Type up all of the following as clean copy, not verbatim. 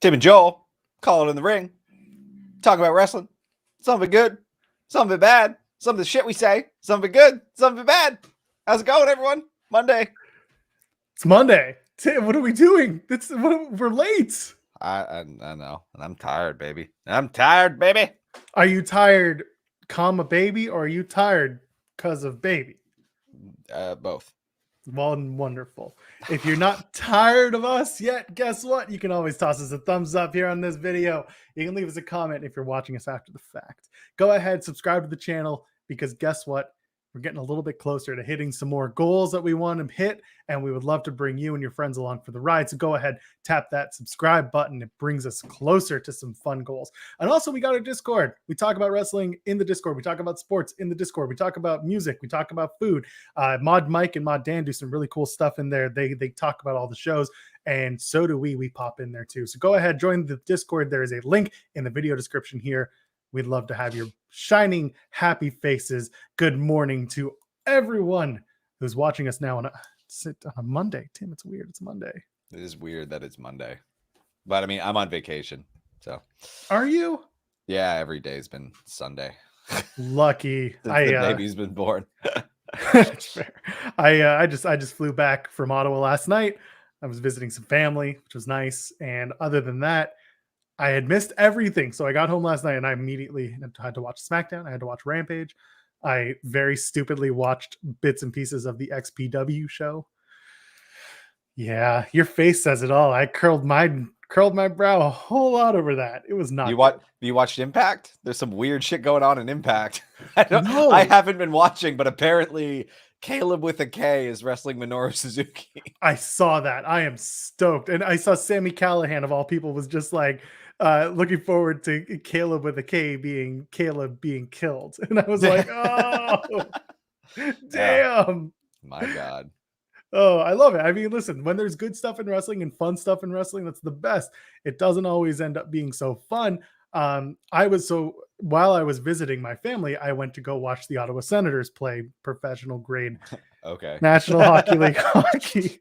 Tim and Joel, call it in the ring. Talk about wrestling. Some of it good, some of it bad, some of the shit we say, some of it good, some of it bad. How's it going, everyone? Monday. It's Monday. Tim, what are we doing? We're late. I know, and I'm tired, baby. I'm tired, baby. Are you tired, comma, baby, or are you tired because of baby? Both. Well, wonderful. If you're not tired of us yet, guess what? You can always toss us a thumbs up here on this video. You can leave us a comment if you're watching us after the fact. Go ahead, subscribe to the channel, because guess what? We're getting a little bit closer to hitting some more goals that we want to hit, and we would love to bring you and your friends along for the ride. So go ahead, tap that subscribe button. It brings us closer to some fun goals. And also, we got our Discord. We talk about wrestling in the Discord. We talk about sports in the Discord. We talk about music. We talk about food. Mod Mike and Mod Dan do some really cool stuff in there. They talk about all the shows, and so do we. We pop in there too. So go ahead, join the Discord. There is a link in the video description here. We'd love to have your shining, happy faces. Good morning to everyone who's watching us now on a Monday. Tim, it's weird. It's Monday. It is weird that it's Monday. But I mean, I'm on vacation. So are you? Yeah, every day's been Sunday. Lucky. The baby's been born. That's fair. I just flew back from Ottawa last night. I was visiting some family, which was nice. And other than that, I had missed everything. So I got home last night and I immediately had to watch SmackDown. I had to watch Rampage. I very stupidly watched bits and pieces of the XPW show. Yeah, your face says it all. I curled my brow a whole lot over that. It was not. You watched Impact? There's some weird shit going on in Impact. I haven't been watching, but apparently Caleb with a K is wrestling Minoru Suzuki. I saw that. I am stoked. And I saw Sami Callihan, of all people, was just like looking forward to Caleb with a K being killed. And I was like, oh, damn. My God. Oh, I love it. I mean, listen, when there's good stuff in wrestling and fun stuff in wrestling, that's the best. It doesn't always end up being so fun. While I was visiting my family, I went to go watch the Ottawa Senators play professional grade National Hockey League hockey.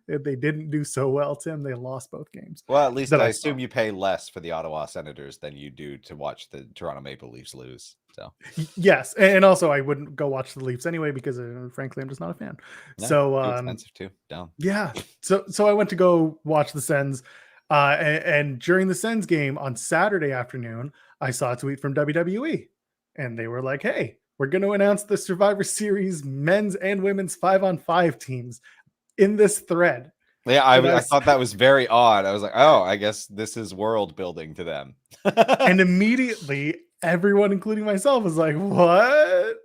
They didn't do so well, Tim. They lost both games. Well, at least I assume you pay less for the Ottawa Senators than you do to watch the Toronto Maple Leafs lose. So yes, and also I wouldn't go watch the Leafs anyway because frankly I'm just not a fan. No, so expensive too. Down. Yeah. So I went to go watch the Sens. And during the Sens game on Saturday afternoon, I saw a tweet from WWE, and they were like, "Hey, we're going to announce the Survivor Series men's and women's 5-on-5 teams in this thread." Yeah, I thought that was very odd. I was like, "Oh, I guess this is world building to them." And immediately, everyone, including myself, was like, "What?"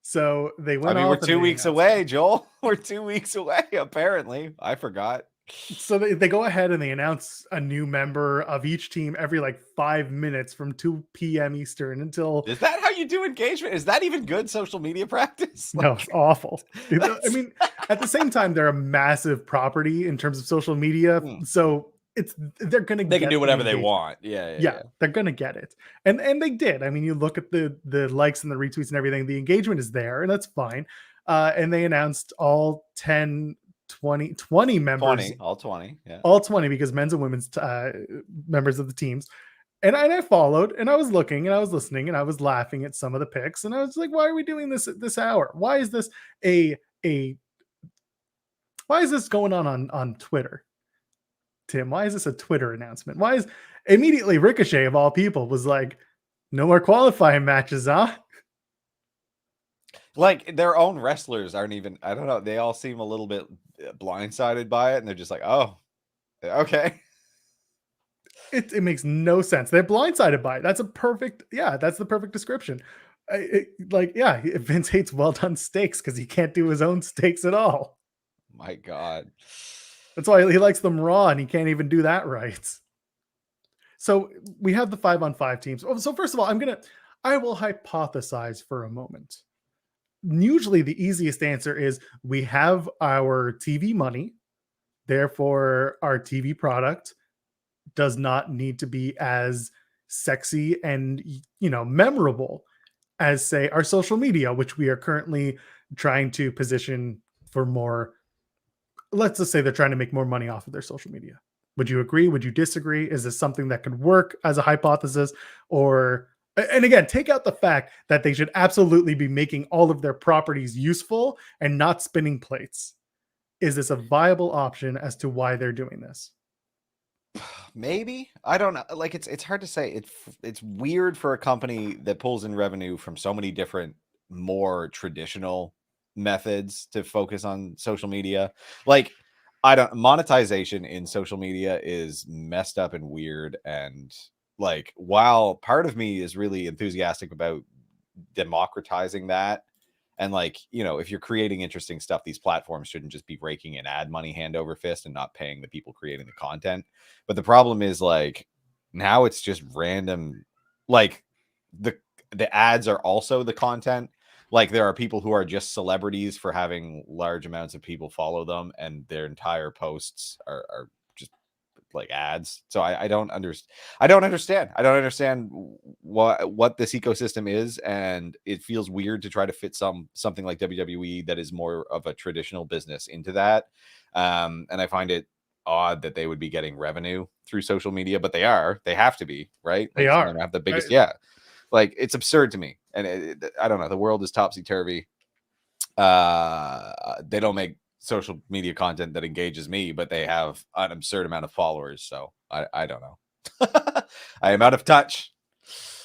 So they went. I mean, we're 2 weeks away, Joel. We're 2 weeks away. Apparently, I forgot. So they go ahead and they announce a new member of each team every 5 minutes from 2 p.m. Eastern until... Is that how you do engagement? Is that even good social media practice? No, it's awful. I mean, at the same time, they're a massive property in terms of social media. So they can do whatever they want. Yeah. They're going to get it. And they did. I mean, you look at the likes and the retweets and everything, the engagement is there, and that's fine. And they announced all 20 members. All 20, yeah. All 20, because men's and women's members of the teams. And I followed, and I was looking, and I was listening, and I was laughing at some of the picks, and I was like, why are we doing this at this hour? Why is this why is this going on Twitter? Tim, why is this a Twitter announcement? Why is immediately Ricochet, of all people, was like, no more qualifying matches, huh? Like, their own wrestlers aren't even, I don't know, they all seem a little bit blindsided by it, and they're just like, oh, okay. It makes no sense. They're blindsided by it. That's the perfect description. Vince hates well done steaks because he can't do his own steaks at all. My God. That's why he likes them raw, and he can't even do that right. So we have the 5-on-5 teams. So first of all, I will hypothesize for a moment. Usually the easiest answer is we have our TV money, therefore our TV product does not need to be as sexy and memorable as, say, our social media, which we are currently trying to position for more. Let's just say they're trying to make more money off of their social media. Would you agree? Would you disagree? Is this something that could work as a hypothesis? Or, and again, take out the fact that they should absolutely be making all of their properties useful and not spinning plates. Is this a viable option as to why they're doing this? Maybe. I don't know. Like it's hard to say. It's weird for a company that pulls in revenue from so many different more traditional methods to focus on social media. Like monetization in social media is messed up and weird, and like while part of me is really enthusiastic about democratizing that, and like, you know, if you're creating interesting stuff, these platforms shouldn't just be raking in ad money hand over fist and not paying the people creating the content. But the problem is like now it's just random, like the ads are also the content. Like there are people who are just celebrities for having large amounts of people follow them, and their entire posts are just like ads. So I don't understand. I don't understand what this ecosystem is, and it feels weird to try to fit something like WWE that is more of a traditional business into that. And I find it odd that they would be getting revenue through social media, but they have to be, right? They Like, are. have the biggest, yeah. Like it's absurd to me, and I don't know. The world is topsy turvy. They don't make social media content that engages me, but they have an absurd amount of followers. So I don't know. I am out of touch.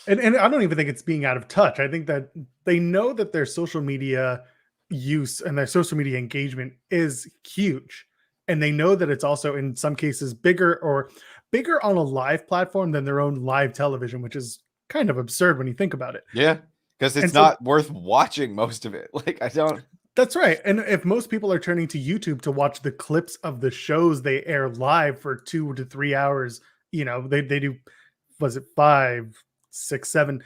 And I don't even think it's being out of touch. I think that they know that their social media use and their social media engagement is huge. And they know that it's also in some cases bigger on a live platform than their own live television, which is kind of absurd when you think about it. Yeah, because it's not worth watching most of it. Like I don't. That's right. And if most people are turning to YouTube to watch the clips of the shows they air live for 2 to 3 hours, you know, they do, was it 5, 6, 7,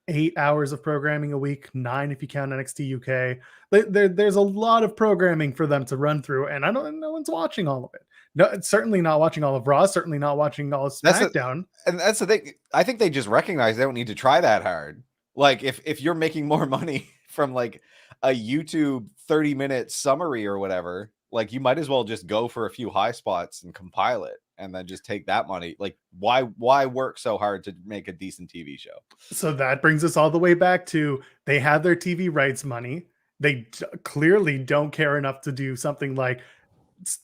8 hours of programming a week, 9 if you count NXT UK. There's a lot of programming for them to run through, and no one's watching all of it. No, it's certainly not watching all of Raw, certainly not watching all of SmackDown. And that's the thing. I think they just recognize they don't need to try that hard. Like if you're making more money from like a YouTube 30-minute summary or whatever, like you might as well just go for a few high spots and compile it and then just take that money. Like why work so hard to make a decent TV show? So that brings us all the way back to they have their TV rights money. They clearly don't care enough to do something like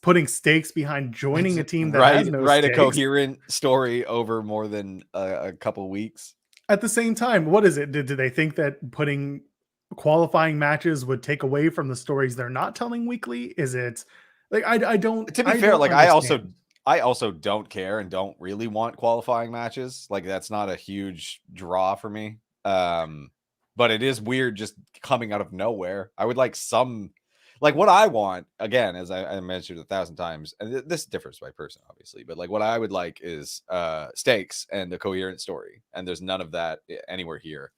putting stakes behind joining a team that has no write stakes. A coherent story over more than a couple weeks. At the same time, what is it? Do they think that putting qualifying matches would take away from the stories they're not telling weekly? Is it like I don't? To be fair, like understand. I also don't care and don't really want qualifying matches. Like that's not a huge draw for me. But it is weird just coming out of nowhere. I would like some, like what I want, again, as I mentioned 1,000 times, and this differs by person, obviously, but like what I would like is stakes and a coherent story. And there's none of that anywhere here.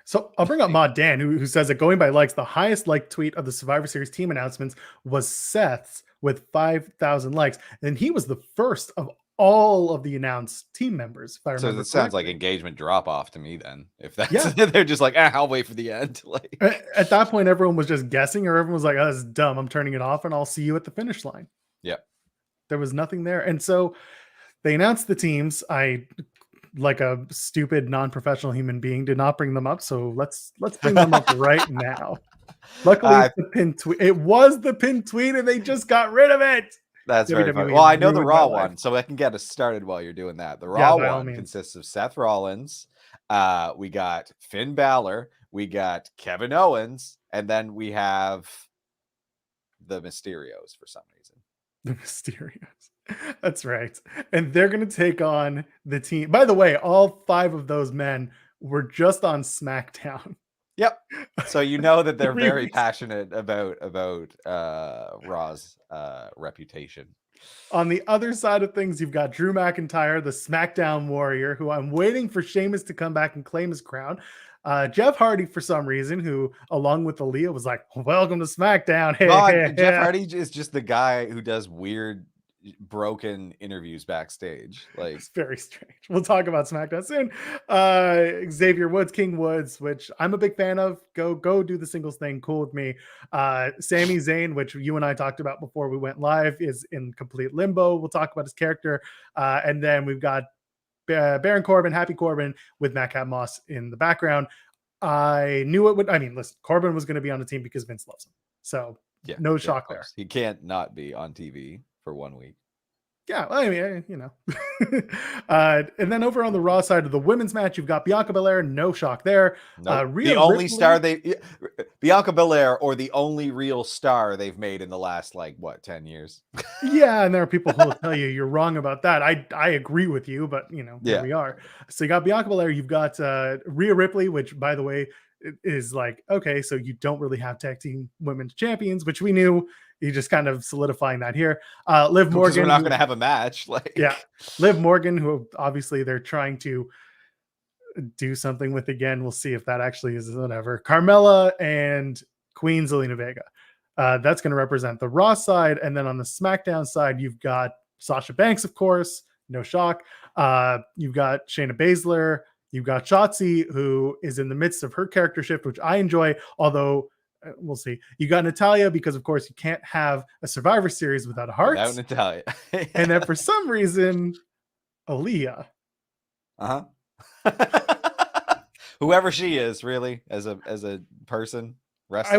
So I'll bring up Mod Dan, who says that going by likes, the highest liked tweet of the Survivor Series team announcements was Seth's with 5,000 likes. And he was the first of all of the announced team members. If I remember, so it sounds like engagement drop off to me. Then, if that's they're just like, I'll wait for the end. Like at that point, everyone was just guessing, or everyone was like, "Oh, this is dumb. I'm turning it off, and I'll see you at the finish line." Yeah, there was nothing there, and so they announced the teams. I, like a stupid, non-professional human being, did not bring them up. So let's bring them up right now. Luckily, it's the pinned tweet. It was the pinned tweet, and they just got rid of it. That's very funny. Well, I know the Raw one, so I can get us started while you're doing that. The Raw one consists of Seth Rollins. We got Finn Balor. We got Kevin Owens. And then we have the Mysterios for some reason. The Mysterios. That's right. And they're going to take on the team. By the way, all 5 of those men were just on SmackDown. Yep. So you know that they're very passionate about Raw's reputation. On the other side of things, you've got Drew McIntyre, the SmackDown Warrior, who I'm waiting for Sheamus to come back and claim his crown. Jeff Hardy, for some reason, who, along with Aaliyah, was like, "Welcome to SmackDown." Jeff Hardy is just the guy who does weird broken interviews backstage. Like, it's very strange. We'll talk about SmackDown soon. Xavier Woods, King Woods, which I'm a big fan of. Go do the singles thing. Cool with me. Sami Zayn, which you and I talked about before we went live, is in complete limbo. We'll talk about his character. And then we've got Baron Corbin, Happy Corbin, with Madcap Moss in the background. I knew it would. I mean, listen, Corbin was going to be on the team because Vince loves him. So yeah, no shock there. He can't not be on TV for 1 week. Yeah, well, I mean, you know. And then over on the Raw side of the women's match, you've got Bianca Belair. No shock there. Nope. The only star Bianca Belair, or the only real star they've made in the last, like, what, 10 years? Yeah, and there are people who will tell you you're wrong about that. I agree with you, but, you know, here we are. So you got Bianca Belair. You've got Rhea Ripley, which, by the way, is like, okay, so you don't really have tag team women's champions, which we knew. You just kind of solidifying that here. Liv Morgan. We're not going to have a match. Like, yeah, Liv Morgan, who obviously they're trying to do something with again. We'll see if that actually is whatever. Carmella and Queen Zelina Vega. That's going to represent the Raw side. And then on the SmackDown side, you've got Sasha Banks, of course. No shock. You've got Shayna Baszler. You've got Shotzi, who is in the midst of her character shift, which I enjoy, although we'll see. You got Natalya because, of course, you can't have a Survivor Series without a heart. Without Natalya. And then for some reason, Aaliyah. Whoever she is, really, as a person, wrestler. I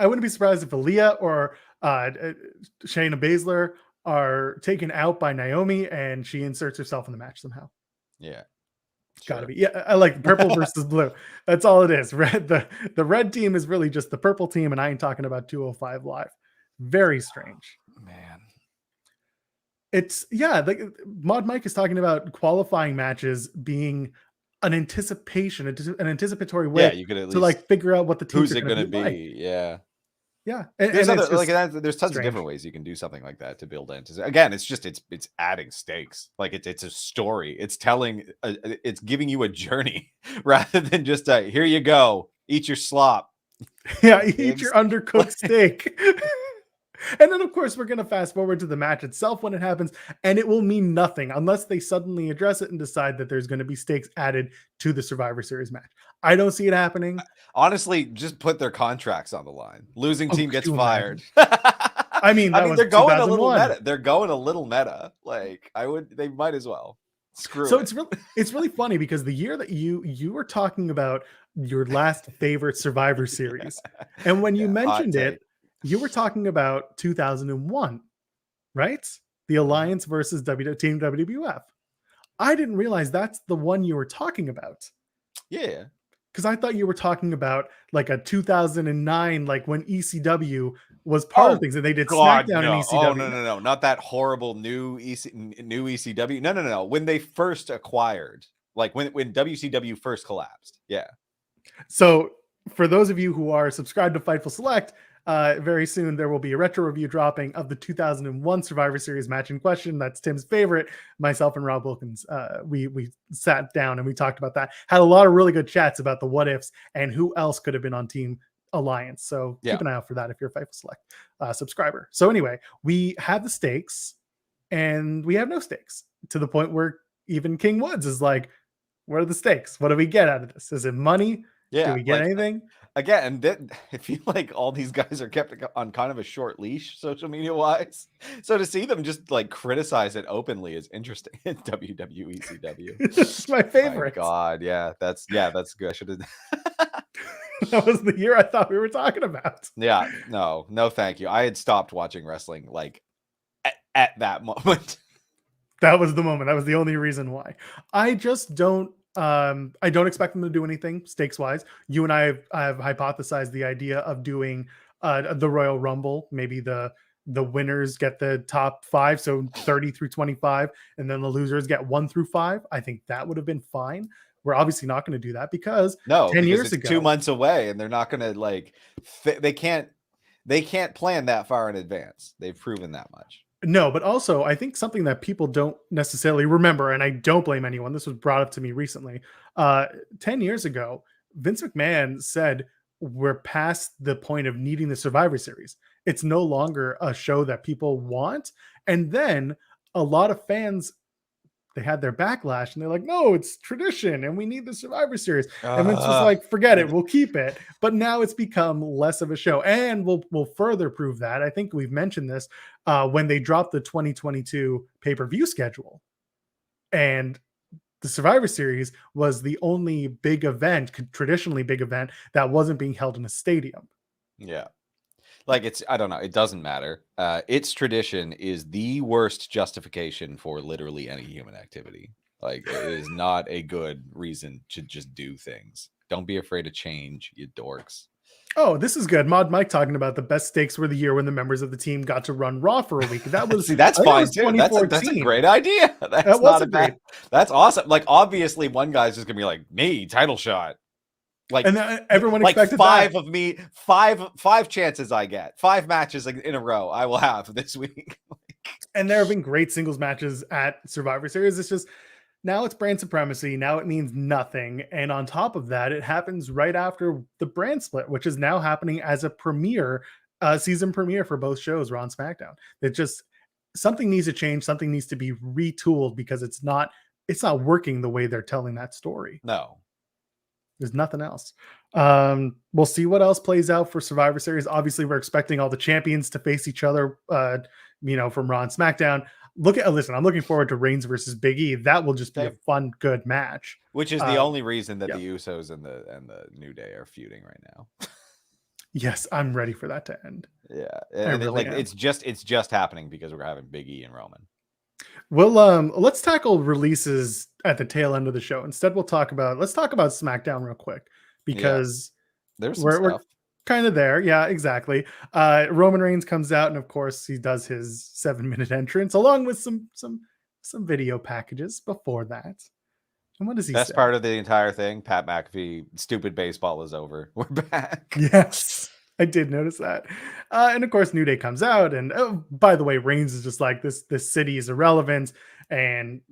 wouldn't be surprised if Aaliyah or Shayna Baszler are taken out by Naomi and she inserts herself in the match somehow. Yeah. Gotta be. Yeah, I like purple versus blue. That's all it is. Red. The red team is really just the purple team, and I ain't talking about 205 Live. Very strange. Man. It's like Mod Mike is talking about qualifying matches being an anticipation, an anticipatory way you could at least to like figure out what the teams who's it going to be. Like. Yeah. Yeah, there's tons of different ways you can do something like that to build into. Again, it's adding stakes. Like it's a story. It's telling. It's giving you a journey rather than just here you go, eat your slop. Yeah, eat your undercooked steak. And then, of course, we're going to fast forward to the match itself when it happens, and it will mean nothing unless they suddenly address it and decide that there's going to be stakes added to the Survivor Series match. I don't see it happening. Honestly, just put their contracts on the line. Losing team gets fired. I mean, they're going a little meta. They're going a little meta. Like, they might as well. Screw it. So it's really funny because the year that you were talking about your last favorite Survivor Series, and when you mentioned it, you were talking about 2001, right? The Alliance versus Team WWF. I didn't realize that's the one you were talking about. Yeah. Because I thought you were talking about like a 2009, like when ECW was part of things and they did SmackDown and ECW. Oh, no. Not that horrible new ECW. No. When they first acquired, like when WCW first collapsed. Yeah. So for those of you who are subscribed to Fightful Select, very soon there will be a retro review dropping of the 2001 Survivor Series match in question. That's Tim's favorite. Myself and Rob Wilkins, we sat down and we talked about that. Had a lot of really good chats about the what ifs and who else could have been on Team Alliance. So keep an eye out for that if you're a Fightful Select subscriber. So anyway, we have the stakes and we have no stakes, to the point where even King Woods is like, what are the stakes? What do we get out of this? Is it money? Yeah. Do we get anything? Again, I feel like all these guys are kept on kind of a short leash, social media wise. So to see them just like criticize it openly is interesting. WWE CW. It's my favorite. My God, yeah, that's good. I should have. That was the year I thought we were talking about. Yeah, no, thank you. I had stopped watching wrestling like at that moment. That was the moment. That was the only reason why. I just don't. I don't expect them to do anything stakes wise. You and I have hypothesized the idea of doing the Royal Rumble. Maybe the winners get the top 5, so 30 through 25, and then the losers get 1 through 5. I think that would have been fine. We're obviously not going to do that because 10 years ago, 2 months away, and they're not going to like. They can't plan that far in advance. They've proven that much. No, but also I think something that people don't necessarily remember, and I don't blame anyone, this was brought up to me recently. 10 years ago, Vince McMahon said we're past the point of needing the Survivor Series. It's no longer a show that people want. And then a lot of fans, they had their backlash and they're like, no, it's tradition and we need the Survivor Series. And Vince was like, forget it, we'll keep it. But now it's become less of a show. And we'll further prove that. I think we've mentioned this when they dropped the 2022 pay-per-view schedule. And the Survivor Series was the only big event, traditionally big event, that wasn't being held in a stadium. Yeah. Like I don't know. It doesn't matter. Its tradition is the worst justification for literally any human activity. Like it is not a good reason to just do things. Don't be afraid of change, you dorks. Oh, this is good. Mod Mike talking about the best stakes were the year when the members of the team got to run Raw for a week. That was see, that's fine too. That's a great idea. That's not a bad. That's awesome. Like obviously, one guy's just gonna be like, me title shot. Like, and everyone expected five that. of me, five chances I get, 5 matches in a row I will have this week. And there have been great singles matches at Survivor Series. It's just now it's brand supremacy. Now it means nothing. And on top of that, it happens right after the brand split, which is now happening as a premiere, season premiere for both shows, Raw and SmackDown. It just, something needs to change. Something needs to be retooled because it's not working the way they're telling that story. No. There's nothing else. We'll see what else plays out for Survivor Series. Obviously, we're expecting all the champions to face each other, from Raw and SmackDown. Listen, I'm looking forward to Reigns versus Big E. That will just be a fun, good match. Which is the only reason that the Usos and the New Day are feuding right now. Yes, I'm ready for that to end. Yeah, and it's just happening because we're having Big E and Roman. Well, let's tackle releases at the tail end of the show. Instead, let's talk about SmackDown real quick because we're kind of there. Yeah, exactly. Roman Reigns comes out, and of course, he does his 7-minute entrance along with some video packages before that. And what does he say? Best part of the entire thing, Pat McAfee, stupid baseball is over. We're back. Yes. I did notice that. And of course, New Day comes out. And by the way, Reigns is just like, this city is irrelevant. And,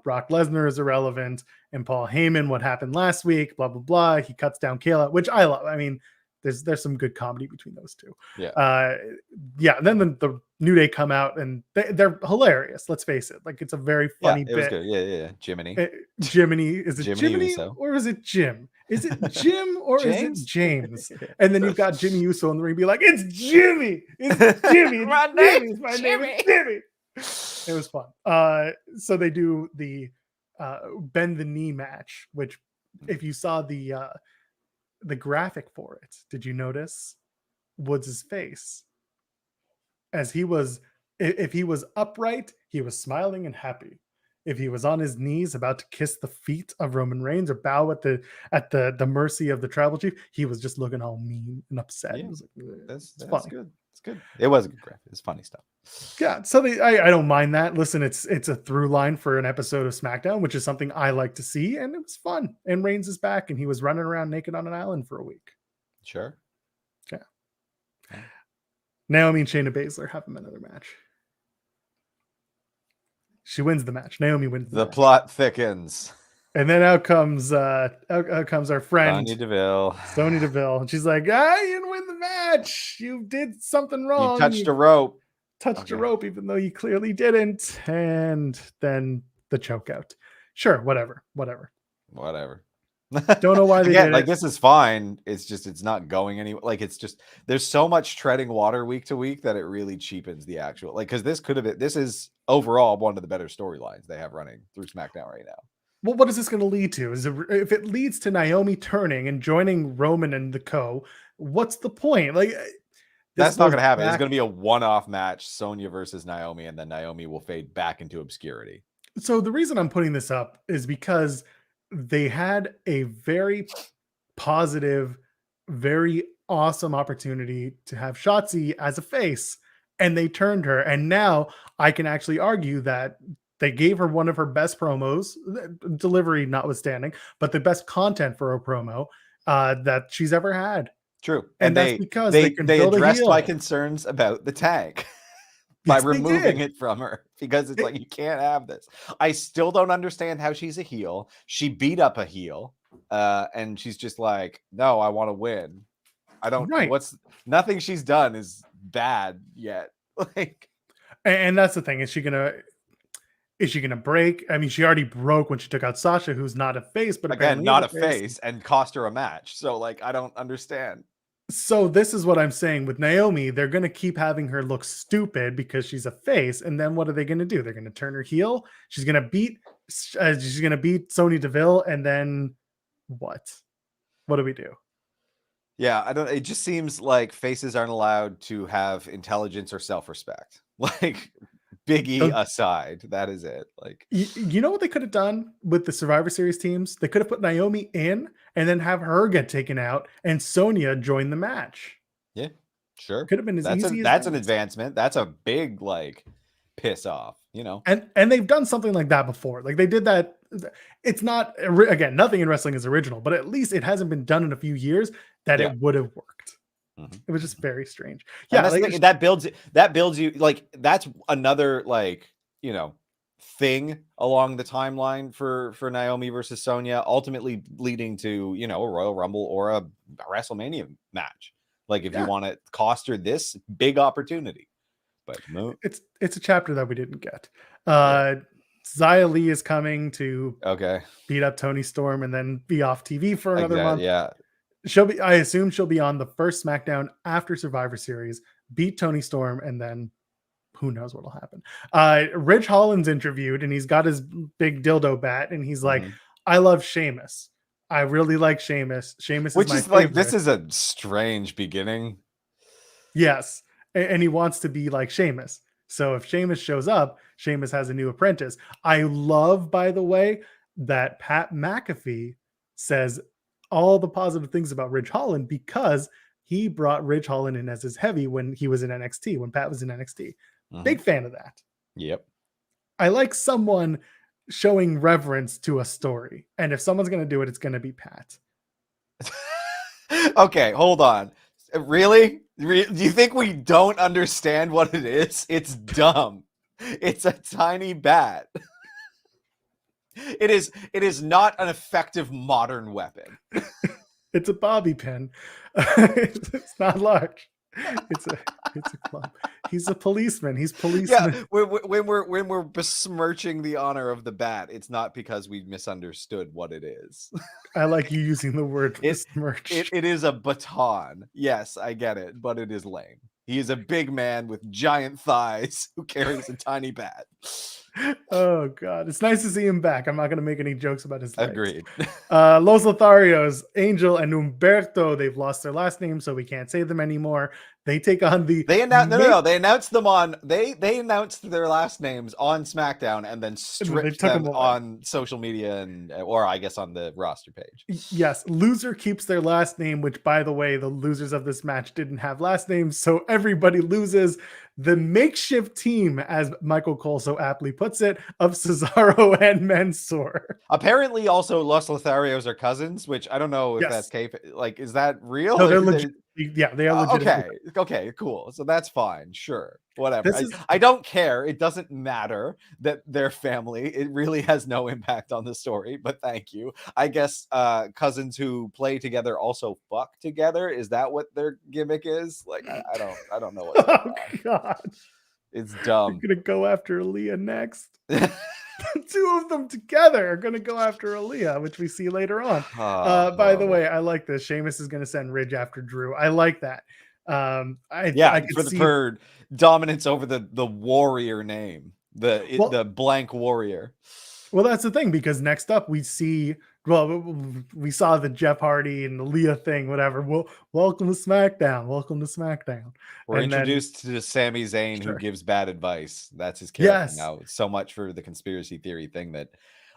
Brock Lesnar is irrelevant. And Paul Heyman, what happened last week, blah, blah, blah. He cuts down Kayla, which I love. I mean, there's some good comedy between those two. Yeah. And then the New Day come out and they're hilarious. Let's face it. Like, it's a very funny bit. Was good. Yeah. Jiminy. Jiminy. Is it Jiminy or is it Jim? Is it Jim or is it James? And then you've got Jimmy Uso in the ring be like, it's Jimmy. It's Jimmy. My name is Jimmy. It was fun. So they do the bend the knee match, which if you saw the graphic for it, did you notice Woods' face? As if he was upright, he was smiling and happy. If he was on his knees about to kiss the feet of Roman Reigns or bow at the mercy of the tribal chief, he was just looking all mean and upset. Yeah, it was like, that's good. It's good. It was a good graphic. It's funny stuff. Yeah, so I don't mind that. Listen, it's a through line for an episode of SmackDown, which is something I like to see, and it was fun. And Reigns is back, and he was running around naked on an island for a week. Sure. Yeah. Naomi and Shayna Baszler have them another match. She wins the match. Naomi wins the match. Plot thickens. And then out comes our friend Sonya Deville. And she's like, I didn't win the match. You did something wrong. You touched a rope. A rope, even though you clearly didn't. And then the choke out. Sure, whatever. Don't know why they did it. This is fine. It's just it's not going anywhere. Like it's just there's so much treading water week to week that it really cheapens the actual because this is overall one of the better storylines they have running through SmackDown right now. Well, what is this going to lead to? If it leads to Naomi turning and joining Roman and the Co, what's the point? Like that's not going to happen. It's going to be a one-off match, Sonya versus Naomi, and then Naomi will fade back into obscurity. So the reason I'm putting this up is because they had a very positive, very awesome opportunity to have Shotzi as a face, and they turned her. And now I can actually argue that they gave her one of her best promos, delivery notwithstanding, but the best content for a promo that she's ever had. True. And that's because they addressed my concerns about the tag by removing it from her because it's like, you can't have this. I still don't understand how she's a heel. She beat up a heel and she's just like, no, I want to win. I don't nothing she's done is bad yet. Like, And that's the thing. Is she gonna break? I mean, she already broke when she took out Sasha, who's not a face, but again, apparently not is a face, and cost her a match. So like, I don't understand. So this is what I'm saying with Naomi. They're going to keep having her look stupid because she's a face, and then what are they going to do? They're going to turn her heel. She's going to beat Sonya Deville, and then what? What do we do? Yeah, I don't. It just seems like faces aren't allowed to have intelligence or self-respect. Like, Biggie So, aside, that is it. Like, you know what they could have done with the Survivor Series teams? They could have put Naomi in and then have her get taken out and Sonya join the match. yeah, sure. Could have been as easy as That's an that. advancement. That's a big like piss off. You know. And they've done something like that before. Like they did that. It's not, again, nothing in wrestling is original, but at least it hasn't been done in a few years that Yeah. it would have worked. Mhm. It was just very strange. And Yeah, that's the like, thing, that builds you, like, that's another, like, you know, thing along the timeline for Naomi versus Sonya, ultimately leading to, you know, a Royal Rumble or a WrestleMania match. Like, if you Yeah. want to cost her this big opportunity. But no. it's a chapter that we didn't get. Xia Li is coming to Okay. beat up Tony Storm and then be off TV for another Exactly. month. Yeah. I assume she'll be on the first SmackDown after Survivor Series, beat Tony Storm, and then who knows what'll happen. Ridge Holland's interviewed, and he's got his big dildo bat, and he's like, Mhm. I love Sheamus. I really like Sheamus. Sheamus Which is my is like, favorite. this is a strange beginning. Yes. And he wants to be like Sheamus. So if Sheamus shows up, Sheamus has a new apprentice. I love, by the way, that Pat McAfee says all the positive things about Ridge Holland because he brought Ridge Holland in as his heavy when he was in NXT, when Pat was in NXT. Mhm. Big fan of that. Yep. I like someone showing reverence to a story. And if someone's going to do it, it's going to be Pat. Okay, hold on. Really? Do you think we don't understand what it is? It's dumb. It's a tiny bat. It is not an effective modern weapon. It's a bobby pin. It's not large. It's a club. He's a policeman. He's policeman. Yeah, when we're besmirching the honor of the bat, it's not because we misunderstood what it is. I like you using the word besmirch. It is a baton. Yes, I get it, but it is lame. He is a big man with giant thighs who carries a tiny bat. Oh god, it's nice to see him back. I'm not going to make any jokes about his legs. Agreed. Los Lotharios, Angel and Humberto, they've lost their last name, so we can't say them anymore. They take on the They announced them on they announced their last names on SmackDown and then stripped them on social media or I guess on the roster page. Yes, loser keeps their last name, which by the way, the losers of this match didn't have last names, so everybody loses. The makeshift team, as Michael Cole so aptly puts it, of Cesaro and Mansoor. Apparently, also Los Lotharios are cousins, which I don't know if that's like, is that real? No, they're legit. Yeah, they are legit. Okay, cool. So that's fine. Sure, whatever. I don't care. It doesn't matter that they're family. It really has no impact on the story. But thank you. I guess cousins who play together also fuck together. Is that what their gimmick is? Like, I don't know what's going on. God, it's dumb. We're gonna go after Aaliyah next. Two of them together are going to go after Aaliyah, which we see later on. By the way, I like this. Sheamus is going to send Ridge after Drew. I like that. For dominance over the warrior name, the blank warrior. Well, that's the thing, because next up we see, we saw the Jeff Hardy and the Leah thing, whatever. Well, welcome to SmackDown. Welcome to SmackDown. We're introduced to Sami Zayn, who gives bad advice. That's his character now. So much for the conspiracy theory thing that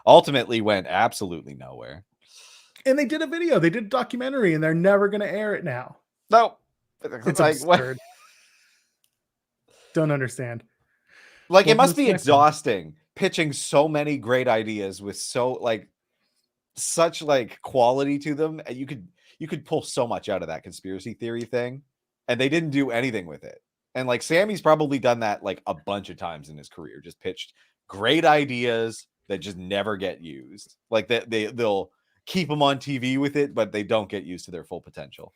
ultimately went absolutely nowhere. And they did a video. They did a documentary, and they're never going to air it now. No. It's like, absurd. Don't understand. Like, it must be exhausting pitching so many great ideas with such quality to them, and you could pull so much out of that conspiracy theory thing, and they didn't do anything with it. And like, Sammy's probably done that like a bunch of times in his career, just pitched great ideas that just never get used. Like they'll keep them on TV with it, but they don't get used to their full potential.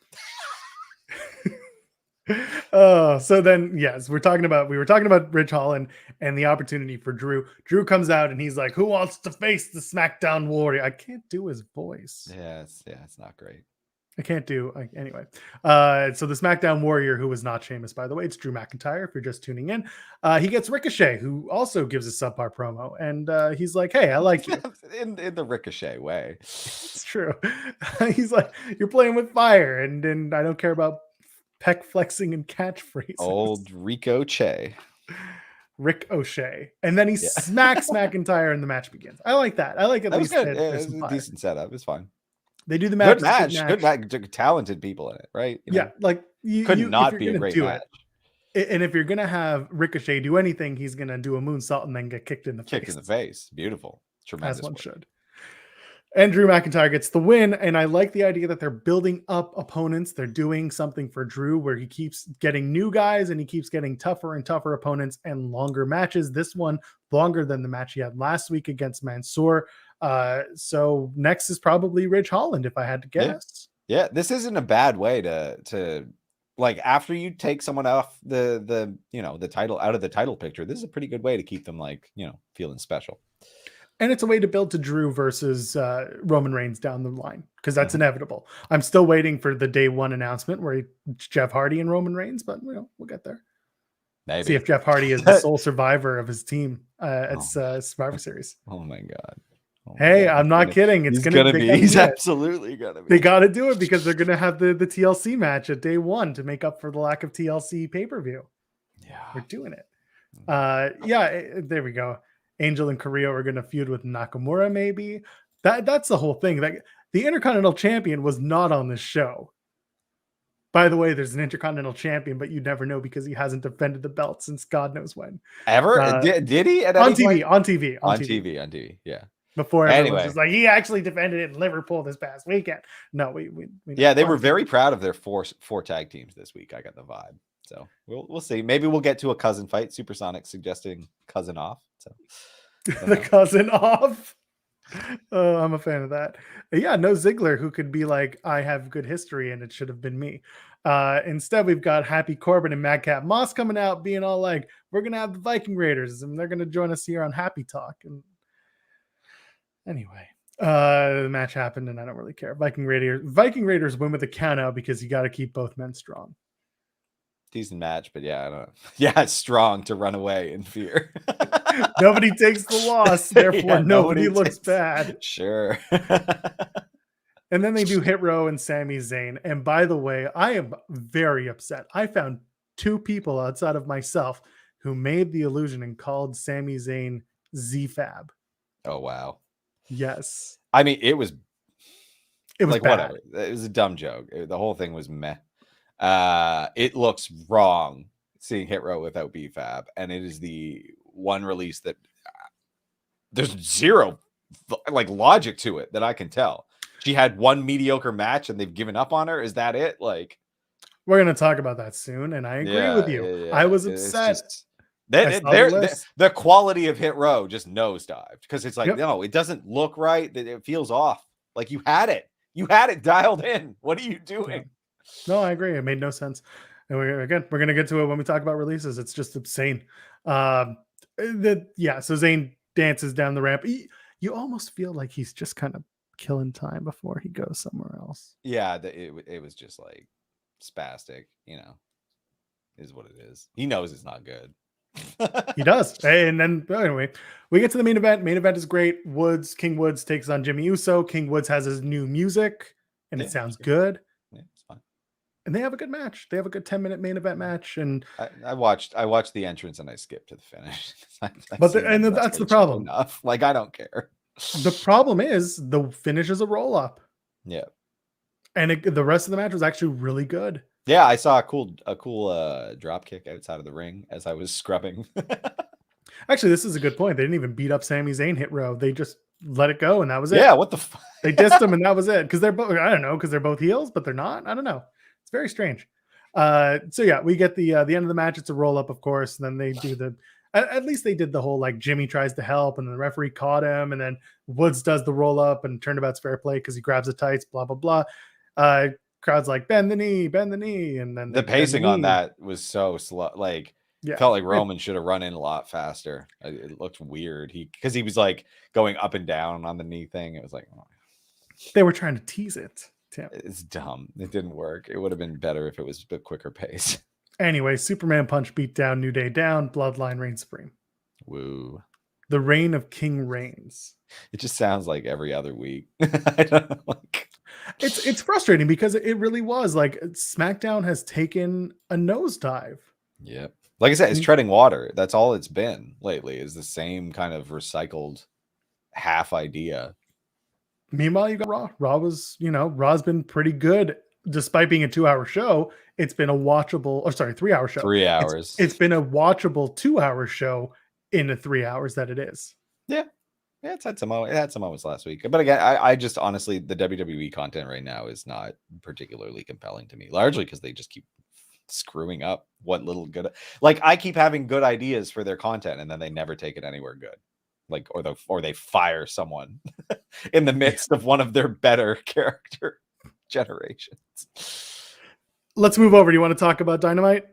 So then, yes, we were talking about Ridge Holland and the opportunity for Drew. Drew comes out and he's like, "Who wants to face the SmackDown Warrior?" I can't do his voice. Yeah, it's not great. I can't do anyway. So the SmackDown Warrior, who was not Sheamus, by the way, it's Drew McIntyre. If you're just tuning in, he gets Ricochet, who also gives a subpar promo, and he's like, "Hey, I like you." in the Ricochet way. It's true. He's like, "You're playing with fire, and I don't care about peck flexing and catchphrases." Old Ricochet. Rick O'Shea, and then he smacks McIntyre, and the match begins. I like that. I like at That was least good. there's It was some a fire. decent setup. It's fine. They do the match. Good match. Good talented people in it, right? You know, Yeah, like could if not you're be a gonna great do match. it, and if you're gonna have Ricochet do anything, he's gonna do a moonsault and then get kicked in the Kicked face. in the face. Beautiful. Tremendous. As one work. should. And Drew McIntyre gets the win. And I like the idea that they're building up opponents. They're doing something for Drew where he keeps getting new guys and he keeps getting tougher and tougher opponents and longer matches. This one longer than the match he had last week against Mansoor. So next is probably Ridge Holland, if I had to guess. Yeah, this isn't a bad way to like after you take someone off the title out of the title picture. This is a pretty good way to keep them like feeling special. And it's a way to build to Drew versus Roman Reigns down the line because that's inevitable. I'm still waiting for the day one announcement where Jeff Hardy and Roman Reigns, but we'll get there. Maybe. See if Jeff Hardy is the sole survivor of his team at Survivor Series. Oh my God. Hey, I'm not kidding. It's gonna be. He's absolutely gonna be. They got to do it because they're gonna have the TLC match at day one to make up for the lack of TLC pay-per-view. Yeah, we're doing it. There we go. Angel and Carrillo are gonna feud with Nakamura. Maybe that's the whole thing. Like the Intercontinental Champion was not on this show. By the way, there's an Intercontinental Champion, but you never know because he hasn't defended the belt since God knows when. Ever? Did he? At on any TV, point? on TV. Yeah. Before everyone was just like, he actually defended it in Liverpool this past weekend. No, we they were very proud of their four tag teams this week. I got the vibe. So we'll see. Maybe we'll get to a cousin fight. Supersonic suggesting cousin off. So the cousin off. I'm a fan of that. Yeah, no Ziggler who could be like, I have good history and it should have been me. Instead, we've got Happy Corbin and Madcap Moss coming out being all like, we're gonna have the Viking Raiders and they're gonna join us here on Happy Talk. And anyway, the match happened and I don't really care. Viking Raiders win with a count out because you got to keep both men strong. Decent match, but yeah, I don't know. Yeah, it's strong to run away in fear. Nobody takes the loss, therefore nobody looks bad. Sure. And then they do Hit Row and Sami Zayn. And by the way, I am very upset. I found two people outside of myself who made the illusion and called Sami Zayn Z-Fab. Oh, wow. Yes. I mean, it was like bad. Whatever. It was a dumb joke. The whole thing was meh. It looks wrong seeing Hit Row without B-Fab, and it is the one release that there's zero like logic to it that I can tell. She had one mediocre match and they've given up on her. Is that it? Like, we're gonna talk about that soon, and I agree with you. I was upset. The quality of Hit Row just nosedived because it's like, no, it doesn't look right. It feels off. Like you had it dialed in. What are you doing? No, I agree. It made no sense. And we're gonna get to it when we talk about releases. It's just insane. So Zayn dances down the ramp. You almost feel like he's just kind of killing time before he goes somewhere else. Yeah, it was just like spastic, is what it is. He knows it's not good. He does. And then anyway, we get to the main event. Main event is great. King Woods takes on Jimmy Uso. King Woods has his new music and it sounds good. Yeah, it's fine. And they have a good match. They have a good 10-minute main event match. And I watched the entrance and I skipped to the finish. That's the problem. Enough. Like, I don't care. The problem is the finish is a roll up. Yeah. And the rest of the match was actually really good. Yeah, I saw a cool drop kick outside of the ring as I was scrubbing. Actually, this is a good point. They didn't even beat up Sami Zayn Hit Row. They just let it go and that was it. Yeah, what the fuck? They dissed him and that was it. Because they're both, I don't know, because they're both heels, but they're not. I don't know. It's very strange. So yeah, we get the end of the match. It's a roll up, of course. And then they do at least they did the whole like Jimmy tries to help and the referee caught him, and then Woods does the roll up and turnabout's fair play because he grabs the tights, blah blah blah. crowd's like, bend the knee, and then The pacing on that was so slow. Like, yeah, felt like Roman should have run in a lot faster. It looked weird. Because he was like going up and down on the knee thing. It was like, oh. They were trying to tease it, Tim. It's dumb. It didn't work. It would have been better if it was a bit quicker pace. Anyway, Superman punch beat down, New Day down, Bloodline reigns supreme. Woo. The reign of King Reigns. It just sounds like every other week. I don't know. Like... It's frustrating because it really was like SmackDown has taken a nosedive. Yep. Like I said, it's treading water. That's all it's been lately, is the same kind of recycled half idea. Meanwhile, you got Raw. Raw's been pretty good. Despite being a 2-hour show, it's been a watchable, 3-hour show. 3 hours. It's been a watchable 2-hour show in the 3 hours that it is. Yeah. Yeah, it had some moments last week. But again, I just honestly, the WWE content right now is not particularly compelling to me, largely because they just keep screwing up what little good, like I keep having good ideas for their content and then they never take it anywhere good. Like, or they fire someone in the midst of one of their better character generations. Let's move over. Do you want to talk about Dynamite?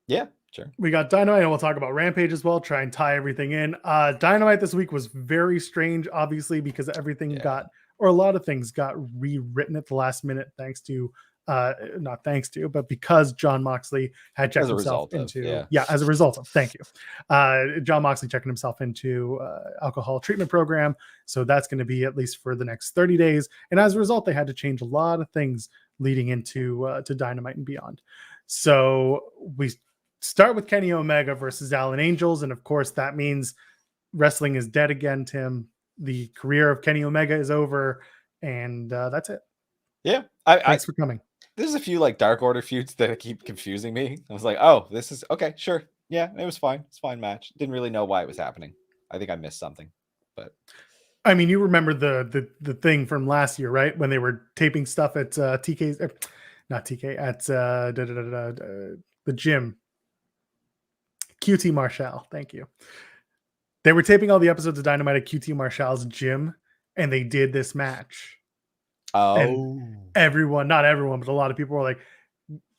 Yeah, sure. We got Dynamite and we'll talk about Rampage as well. Try and tie everything in. Dynamite this week was very strange, obviously, because everything a lot of things got rewritten at the last minute, thanks to not thanks to, but because Jon Moxley had checked himself into as a result of Jon Moxley checking himself into alcohol treatment program. So that's going to be at least for the next 30 days. And as a result, they had to change a lot of things leading into to Dynamite and beyond. So we start with Kenny Omega versus Alan Angels, and of course that means wrestling is dead again, Tim. The career of Kenny Omega is over, and that's it. Yeah, thanks for coming. There's a few like Dark Order feuds that keep confusing me. I was like, oh, this is okay, sure. Yeah, it was fine. It's a fine match. Didn't really know why it was happening. I think I missed something. But I mean, you remember the thing from last year, right? When they were taping stuff at TK's, not TK, at the gym. QT Marshall, thank you. They were taping all the episodes of Dynamite at QT Marshall's gym, and they did this match. Oh, and not everyone, but a lot of people were like,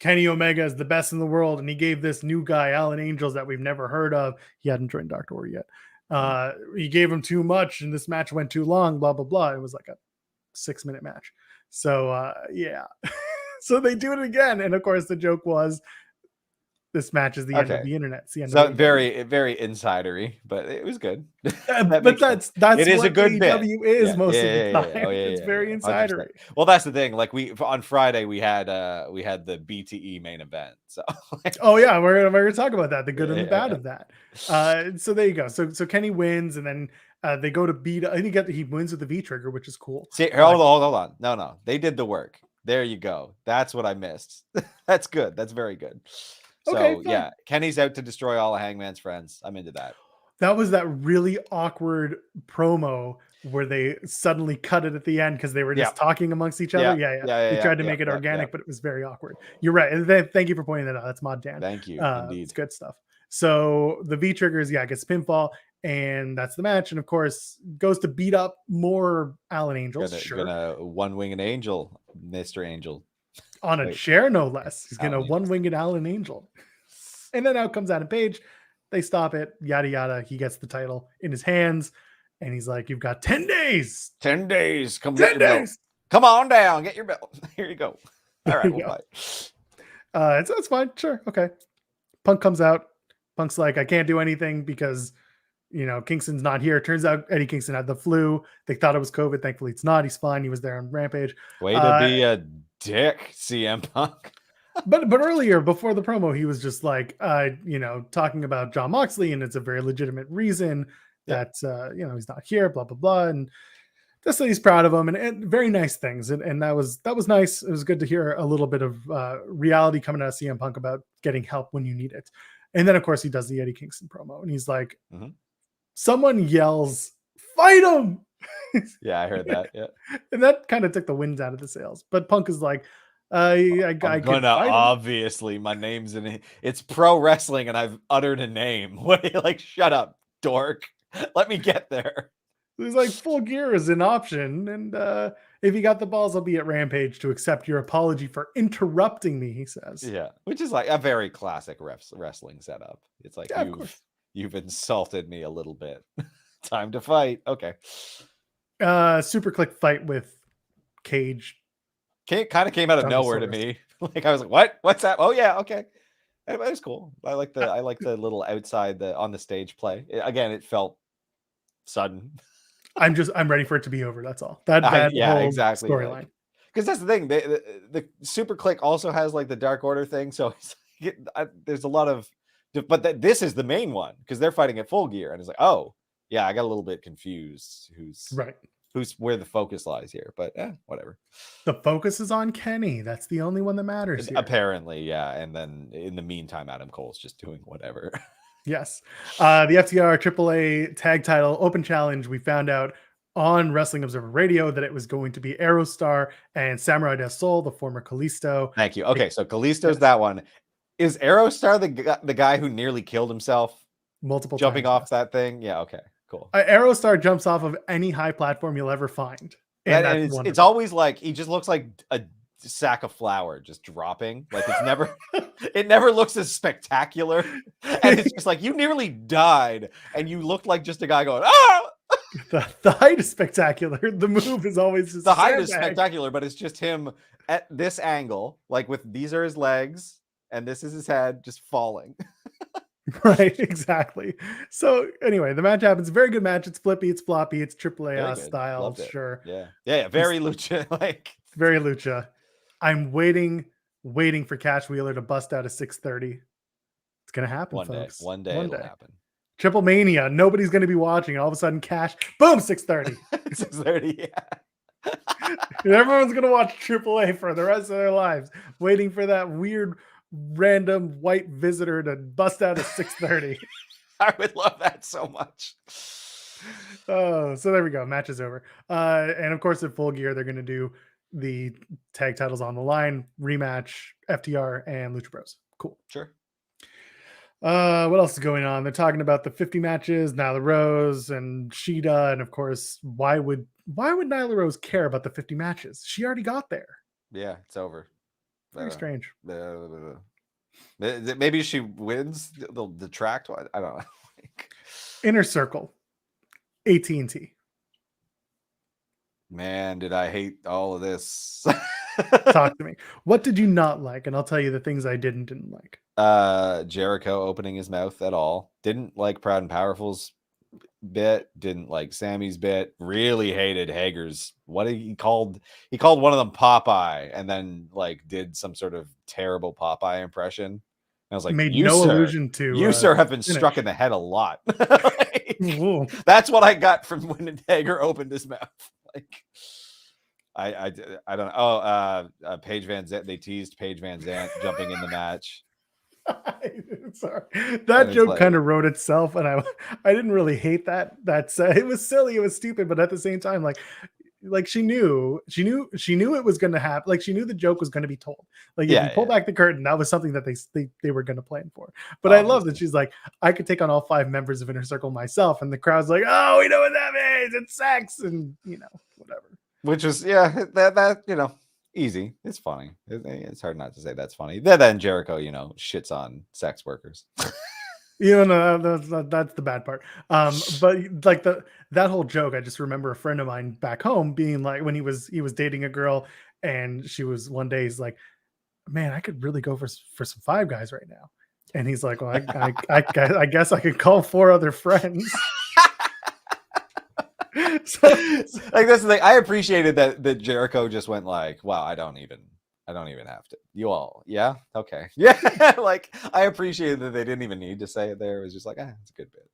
Kenny Omega is the best in the world, and he gave this new guy, Alan Angels, that we've never heard of. He hadn't joined Dark Order yet. He gave him too much, and this match went too long, blah, blah, blah. It was like a 6-minute match. So, yeah. So they do it again. And, of course, the joke was, this match is the end of the internet. It's the end of very, very insidery, but it was good. But that's it is a good AEW bit. is most of the time. It's very insidery. 100%. Well, that's the thing. Like on Friday we had the BTE main event. So we're gonna talk about that, the good and the bad of that. So there you go. So Kenny wins, and then they go to beat. I think he wins with the V trigger, which is cool. See, hold on. No, they did the work. There you go. That's what I missed. That's good. That's very good. So yeah, Kenny's out to destroy all of Hangman's friends. I'm into that. That was that really awkward promo where they suddenly cut it at the end because they were just talking amongst each other. They tried to make it organic, but it was very awkward. You're right. Thank you for pointing that out. That's Mod Dan. Thank you. Indeed. It's good stuff. So the V triggers, gets pinfall, and that's the match. And of course, goes to beat up more Alan Angels. Gonna one-winged angel, Mr. Angel. On a chair, no less. He's gonna one-winged Alan Angel. And then out comes Adam Page. They stop it, yada yada. He gets the title in his hands, and he's like, "You've got 10 days. 10 days. Come get your belt. Come on down. Get your belt. Here you go. All right, we'll fight." It's fine. Sure, okay. Punk comes out. Punk's like, "I can't do anything because Kingston's not here." Turns out Eddie Kingston had the flu. They thought it was COVID. Thankfully, it's not. He's fine. He was there on Rampage. Way to be a dick, CM Punk. But earlier, before the promo, he was just like, talking about Jon Moxley, and it's a very legitimate reason that he's not here, blah blah blah, and just that he's proud of him, and very nice things, and that was nice. It was good to hear a little bit of reality coming out of CM Punk about getting help when you need it. And then of course he does the Eddie Kingston promo, and he's like, someone yells, "Fight him!" Yeah, I heard that. Yeah, and that kind of took the wind out of the sails. But Punk is like, I'm gonna obviously my name's in it. It's pro wrestling and I've uttered a name. What, like, shut up, dork. Let me get there. There's like Full Gear is an option, and If you got the balls, I'll be at Rampage to accept your apology for interrupting me, he says. Yeah, which is like a very classic wrestling setup. It's like, Yeah, of course. you've insulted me a little bit. Time to fight. Okay. Super click fight with Cage. Kind of came out of nowhere to me. Like I was like, what? What's that? Oh yeah, okay. It was cool. I like the little outside on the stage play. Again, it felt sudden. I'm ready for it to be over. That's all. That whole exactly. storyline. Because that's the thing. The Super Click also has like the Dark Order thing. So there's a lot of, but this is the main one because they're fighting at Full Gear, and it's like, oh yeah, I got a little bit confused. Who's where the focus lies here? But whatever. The focus is on Kenny. That's the only one that matters here. Apparently, yeah. And then in the meantime, Adam Cole's just doing whatever. Yes. The FTR AAA tag title open challenge. We found out on Wrestling Observer Radio that it was going to be Aerostar and Samurai Del Sol, the former Kalisto. Thank you. Okay, so Kalisto's that one. Is Aerostar the guy who nearly killed himself multiple jumping times, off that thing? Yeah, okay, cool. Aerostar jumps off of any high platform you'll ever find. And it's always like he just looks like a sack of flour just dropping. Like it's never it never looks as spectacular. And it's just like you nearly died and you looked like just a guy going, ah! The height is spectacular. The move is always just the height is spectacular, but it's just him at this angle, like with these are his legs and this is his head just falling. Right, exactly. So anyway, the match happens. Very good match. It's flippy, it's floppy, it's AAA style. Sure. Yeah. Very lucha, like very lucha. I'm waiting for Cash Wheeler to bust out a 630. It's gonna happen, folks. One day it'll happen. Triple Mania. Nobody's gonna be watching. All of a sudden, Cash, boom, 630. 630, yeah. And everyone's gonna watch AAA for the rest of their lives, waiting for that weird random white visitor to bust out at 630. I would love that so much. Oh, so there we go. Match is over. And of course, at Full Gear, they're going to do the tag titles on the line, rematch, FTR and Lucha Bros. Cool. Sure. What else is going on? They're talking about the 50 matches, Nyla Rose and Shida, and of course, why would Nyla Rose care about the 50 matches? She already got there. Yeah, it's over. Very strange. Maybe she wins the detract one. I don't know. Inner Circle, AT&T. Man, did I hate all of this. Talk to me. What did you not like? And I'll tell you the things I didn't like. Jericho opening his mouth at all. Didn't like Proud and Powerful's bit. Didn't like Sammy's bit. Really hated Hager's. What he called one of them Popeye, and then like did some sort of terrible Popeye impression. And I was like, made no allusion to you, sir, have been struck in the head a lot. Like, that's what I got from when Hager opened his mouth. Like, I don't know. Oh, Paige Van Zandt. They teased Paige Van Zandt jumping in the match. Sorry, that joke kind of wrote itself, and I didn't really hate that. It was silly, it was stupid, but at the same time, like she knew it was going to happen. Like she knew the joke was going to be told. Like if you pull back the curtain, that was something that they were going to plan for. But I love that she's like, I could take on all 5 members of Inner Circle myself, and the crowd's like, oh, we know what that means. It's sex, and whatever. Which is that easy. It's funny. It's hard not to say that's funny. Then Jericho, shits on sex workers. That's the bad part. But like that whole joke, I just remember a friend of mine back home being like, when he was dating a girl, and she was one day, he's like, man, I could really go for some Five Guys right now. And he's like, well, I guess I could call 4 other friends. So, like that's the thing. I appreciated that Jericho just went like, wow, I don't even have to. You all, yeah, okay, yeah. Like I appreciated that they didn't even need to say it there. It was just like, it's a good bit.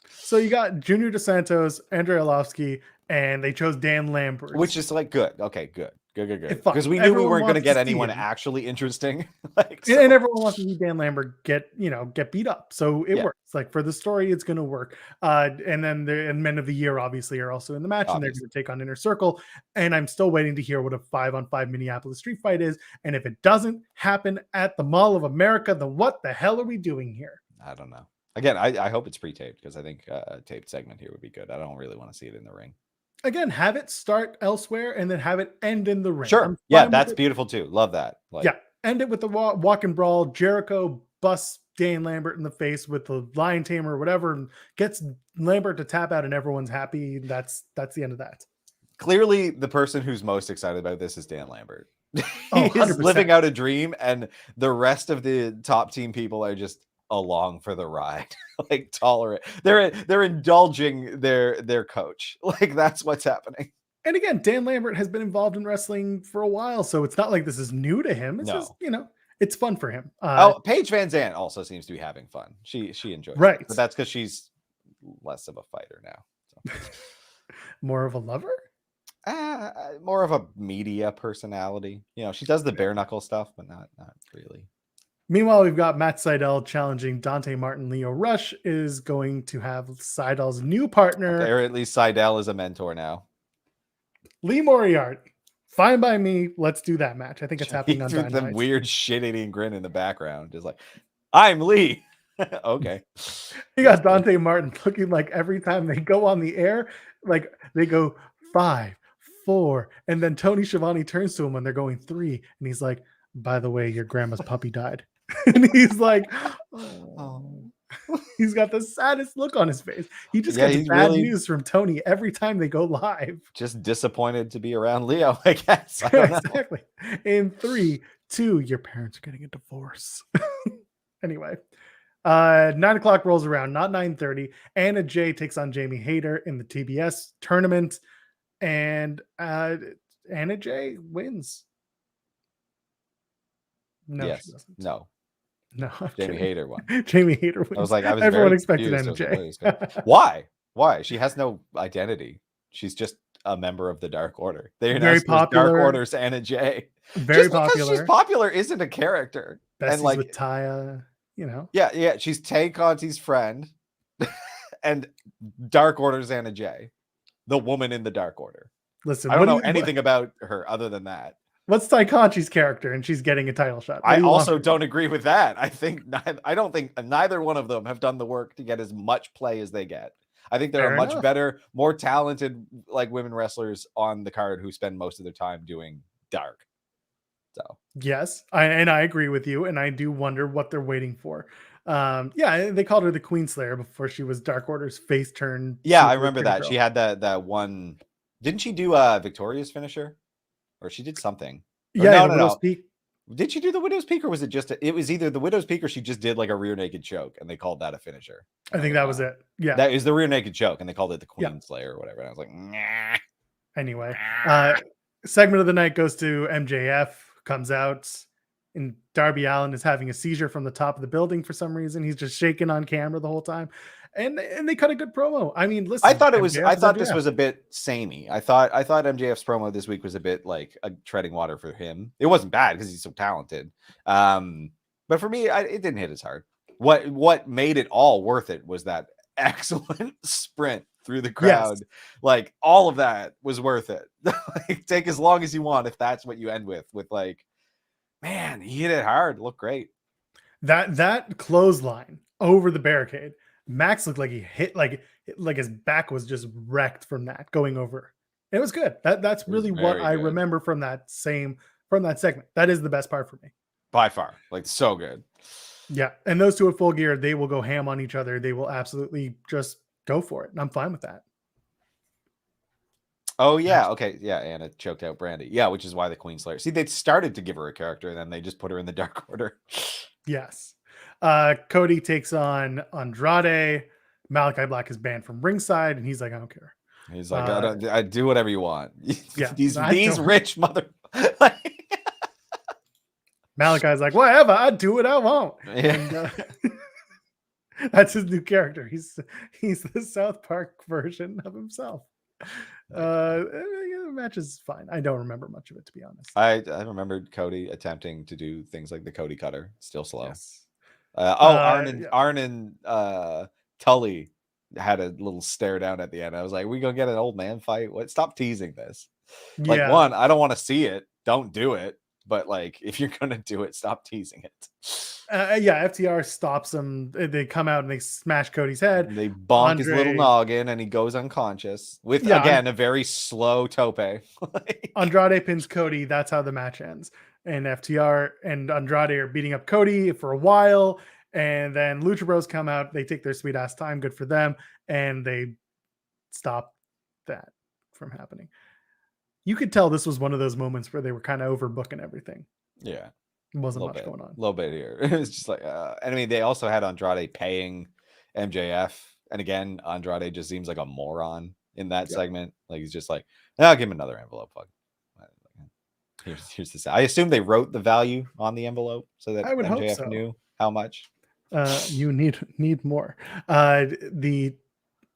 So you got Junior DeSantos, Andrei Arlovsky, and they chose Dan Lambert, which is like good. Okay, good. Because we knew we weren't going to get anyone actually interesting. And everyone wants to see Dan Lambert get beat up. So it works. Like for the story, it's going to work. And then the Men of the Year obviously are also in the match, and they're going to take on Inner Circle. And I'm still waiting to hear what a 5-on-5 Minneapolis street fight is. And if it doesn't happen at the Mall of America, then what the hell are we doing here? I don't know. Again, I hope it's pre-taped because I think a taped segment here would be good. I don't really want to see it in the ring. again, have it start elsewhere and then have it end in the ring. Sure. Yeah, that's beautiful too. Love that. Like, yeah, end it with the walk and brawl. Jericho busts Dan Lambert in the face with the lion tamer or whatever, and gets Lambert to tap out, and everyone's happy. That's the end of that. clearly, the person who's most excited about this is Dan Lambert. Oh, He's 100%. living out a dream, and the rest of the top team people are just along for the ride. Like, tolerant. They're indulging their coach. Like, that's what's happening. And again, Dan Lambert has been involved in wrestling for a while, so it's not like this is new to him. It's just, it's fun for him. Paige Van Zandt also seems to be having fun. She enjoys right, it, but that's because she's less of a fighter now. So. More of a lover? More of a media personality. She does the bare knuckle stuff, but not really. Meanwhile, we've got Matt Sydal challenging Dante Martin. Leo Rush is going to have Sydal's new partner. Okay, or at least Sydal is a mentor now. Lee Moriarty. Fine by me. Let's do that match. I think it's happening on Dynamite. The weird shit-eating grin in the background is like, I'm Lee. Okay. You got Dante Martin looking like every time they go on the air, like they go 5, 4, and then Tony Schiavone turns to him when they're going 3, and he's like, by the way, your grandma's puppy died. And he's like, oh. He's got the saddest look on his face. He just gets bad news from Tony every time they go live. Just disappointed to be around Leo, I guess. I don't know. Exactly. In 3, 2, your parents are getting a divorce. Anyway, 9:00 rolls around, not 9:30. Anna Jay takes on Jamie Hayter in the TBS tournament, and Anna Jay wins. No, yes. she doesn't. No. I'm Jamie kidding. Hayter won. Jamie Hayter wins. I was like, everyone expected Anna Jay. Why? She has no identity. She's just a member of the Dark Order. They're very popular. Dark Order's Anna Jay. Very just popular. She's popular isn't a character. Bestie's and like with Taya, Yeah. She's Tay Conti's friend, and Dark Order's Anna Jay, the woman in the Dark Order. Listen, I don't know anything about her other than that. What's Tay Conti's character, and she's getting a title shot? I also don't agree with that. I don't think neither one of them have done the work to get as much play as they get. I think there are much better, more talented like women wrestlers on the card who spend most of their time doing dark. So yes, I agree with you, and I do wonder what they're waiting for. They called her the Queen Slayer before she was Dark Order's face turn. Yeah, I remember that. Girl. She had that one. Didn't she do Victoria's finisher? Or she did something. No. Did she do the Widow's Peak, or was it just it was either the Widow's Peak or she just did like a rear naked choke and they called that a finisher? I think that was it. Yeah. That is the rear naked choke and they called it the Queen Slayer or whatever. And I was like, nah. Anyway, segment of the night goes to MJF, comes out, and Darby Allin is having a seizure from the top of the building for some reason. He's just shaking on camera the whole time. And they cut a good promo. I mean, listen. I thought this was a bit samey. I thought MJF's promo this week was a bit like a treading water for him. It wasn't bad because he's so talented. But for me, it didn't hit as hard. What made it all worth it was that excellent sprint through the crowd. Yes. Like all of that was worth it. Like, take as long as you want if that's what you end with like, man, he hit it hard. Looked great. That clothesline over the barricade. Max looked like he hit like his back was just wrecked from that going over. It was good. That's really what I remember from that segment. That is the best part for me. By far. Like so good. Yeah. And those two at Full Gear, they will go ham on each other. They will absolutely just go for it. And I'm fine with that. Oh yeah. Okay. Yeah. Anna choked out Brandy. Yeah. Which is why the Queen Slayer. See, they started to give her a character and then they just put her in the Dark Order. Yes. Cody takes on Andrade. Malachi Black is banned from ringside, and he's like, I don't care. He's like, I do whatever you want. Yeah, these rich mother. Malachi's like, whatever, I do what I want. Yeah. And, that's his new character. He's the South Park version of himself. The match is fine. I don't remember much of it, to be honest. I remembered Cody attempting to do things like the Cody Cutter. Still slow. Yes. Arn and Tully had a little stare down at the end. I was like, we gonna get an old man fight? What? Stop teasing this. Like, one, I don't want to see it. Don't do it. But like, if you're gonna do it, stop teasing it. Yeah, FTR stops him. They come out and they smash Cody's head. They bonk his little Andre- noggin and he goes unconscious with, Yeah, again, a very slow tope. Andrade pins Cody. That's how the match ends. And FTR and Andrade are beating up Cody for a while. And then Lucha Bros come out. They take their sweet ass time. Good for them. And they stop that from happening. You could tell this was one of those moments where they were kind of overbooking everything. Yeah. Wasn't much going on. A little bit here. It's just like, and I mean, they also had Andrade paying MJF. And again, Andrade just seems like a moron in that segment. Like, he's just like, I'll give him another envelope. Fuck. Here's this. I assume they wrote the value on the envelope so that I would hope MJF so. knew how much. You need more. I'm going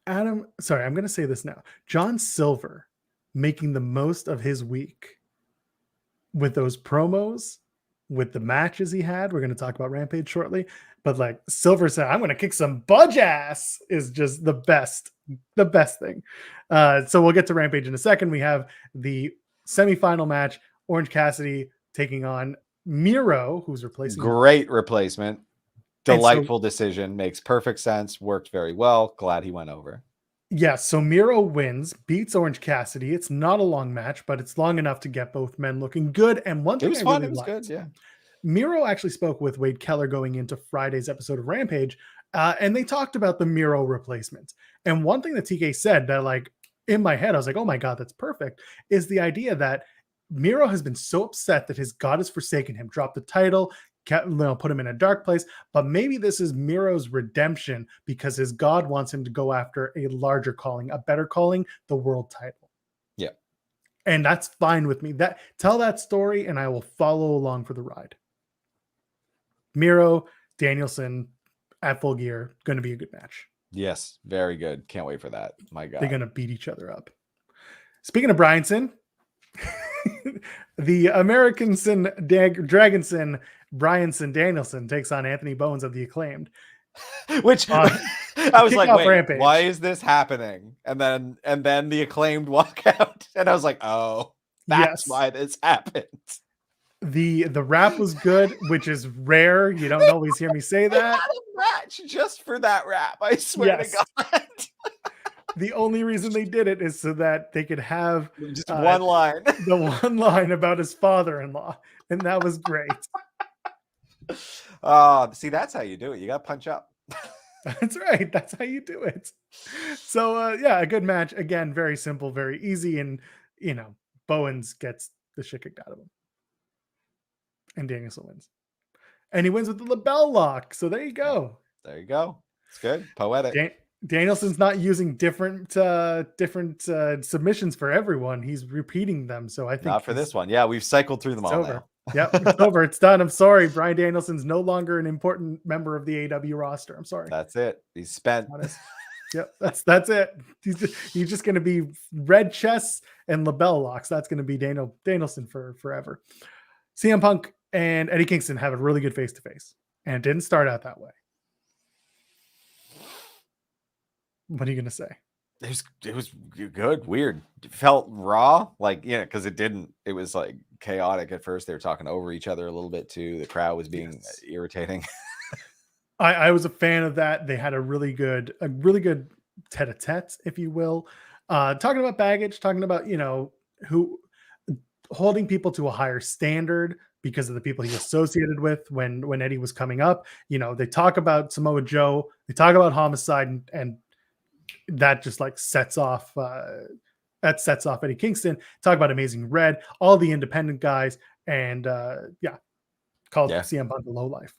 to say this now. John Silver making the most of his week with those promos, with the matches he had. We're going to talk about Rampage shortly, but like Silver said, I'm going to kick some budge ass is just the best thing. So we'll get to Rampage in a second. We have the semifinal match, Orange Cassidy taking on Miro, who's replacing. Great replacement. Delightful decision. Makes perfect sense. Worked very well. Glad he went over. Yeah, so Miro wins, beats Orange Cassidy. It's not a long match, but it's long enough to get both men looking good. And one thing it was fun. It was good. Yeah. Miro actually spoke with Wade Keller going into Friday's episode of Rampage, and they talked about the Miro replacement. And one thing that TK said that, like, in my head, I was like, oh my God, that's perfect, is the idea that Miro has been so upset that his God has forsaken him, dropped the title, put him in a dark place, but maybe this is Miro's redemption because his God wants him to go after a larger calling, a better calling, the world title. Yeah. And that's fine with me. Tell that story and I will follow along for the ride. Miro, Danielson at Full Gear, going to be a good match. Yes, very good. Can't wait for that. My God. They're going to beat each other up. Speaking of Bryanson, the Americanson Dragonson Bryanson Danielson takes on Anthony Bowens of the Acclaimed. Which I was like, wait, Rampage. Why is this happening? And then the Acclaimed walk out, and I was like, oh, that's why this happened. The rap was good, which is rare. You don't always hear me say that. Match just for that rap, I swear to God. The only reason they did it is so that they could have just one line. The one line about his father-in-law, and that was great. See, that's how you do it. You got to punch up. That's right. That's how you do it. So, a good match. Again, very simple, very easy. And, Bowens gets the shit kicked out of him. And Danielson wins. And he wins with the label lock. So there you go. There you go. It's good. Poetic. Danielson's not using different submissions for everyone. He's repeating them. So I think not for this one. Yeah, we've cycled through them all over. now. Yep, it's over. It's done. I'm sorry. Bryan Danielson's no longer an important member of the AEW roster. I'm sorry. That's it. He's spent. Yep, that's it. He's just going to be red chests and label locks. That's going to be Danielson for forever. CM Punk and Eddie Kingston have a really good face-to-face. And it didn't start out that way. What are you going to say? It was good. Weird. It felt raw. Like, because it was like chaotic at first. They were talking over each other a little bit too. The crowd was being irritating. I was a fan of that. They had a really good tete-a-tete, if you will. Talking about baggage, talking about, who holding people to a higher standard because of the people he associated with when Eddie was coming up. They talk about Samoa Joe, they talk about Homicide, and that just like sets off Eddie Kingston. Talk about Amazing Red, all the independent guys, and called CM Punk the lowlife.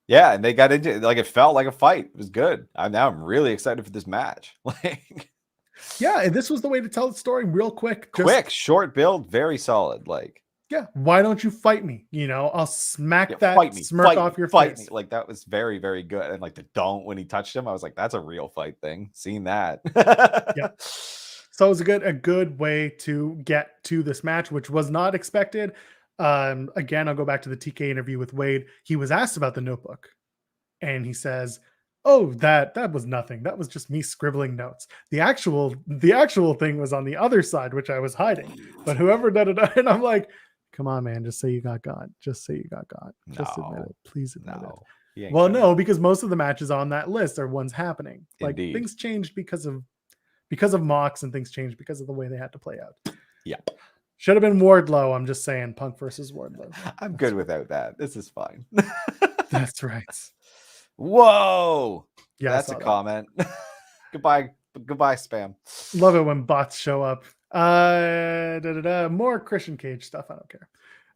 Yeah, and they got into it, like it felt like a fight. It was good. I'm really excited for this match. And this was the way to tell the story real quick. Short build, very solid. Why don't you fight me? I'll smack that smirk off your face. Like that was very, very good. And like the don't when he touched him, I was like, that's a real fight thing. Seeing that. So it was a good way to get to this match, which was not expected. Again, I'll go back to the TK interview with Wade. He was asked about the notebook, and he says, "Oh, that was nothing. That was just me scribbling notes. The actual thing was on the other side, which I was hiding. But whoever did it," and I'm like, "Come on, man, just say you got God. Just say you got God. Just admit it. Please admit it." He ain't Well, coming. no, because most of the matches on that list are ones happening. Like Indeed. things changed because of Mox, and things changed because of the way they had to play out. Yeah. Should have been Wardlow. I'm just saying, Punk versus Wardlow. I'm good without that. This is fine. That's right. Whoa. Yeah, That's I a saw that. comment. Goodbye, spam. Love it when bots show up. More Christian Cage stuff. I don't care.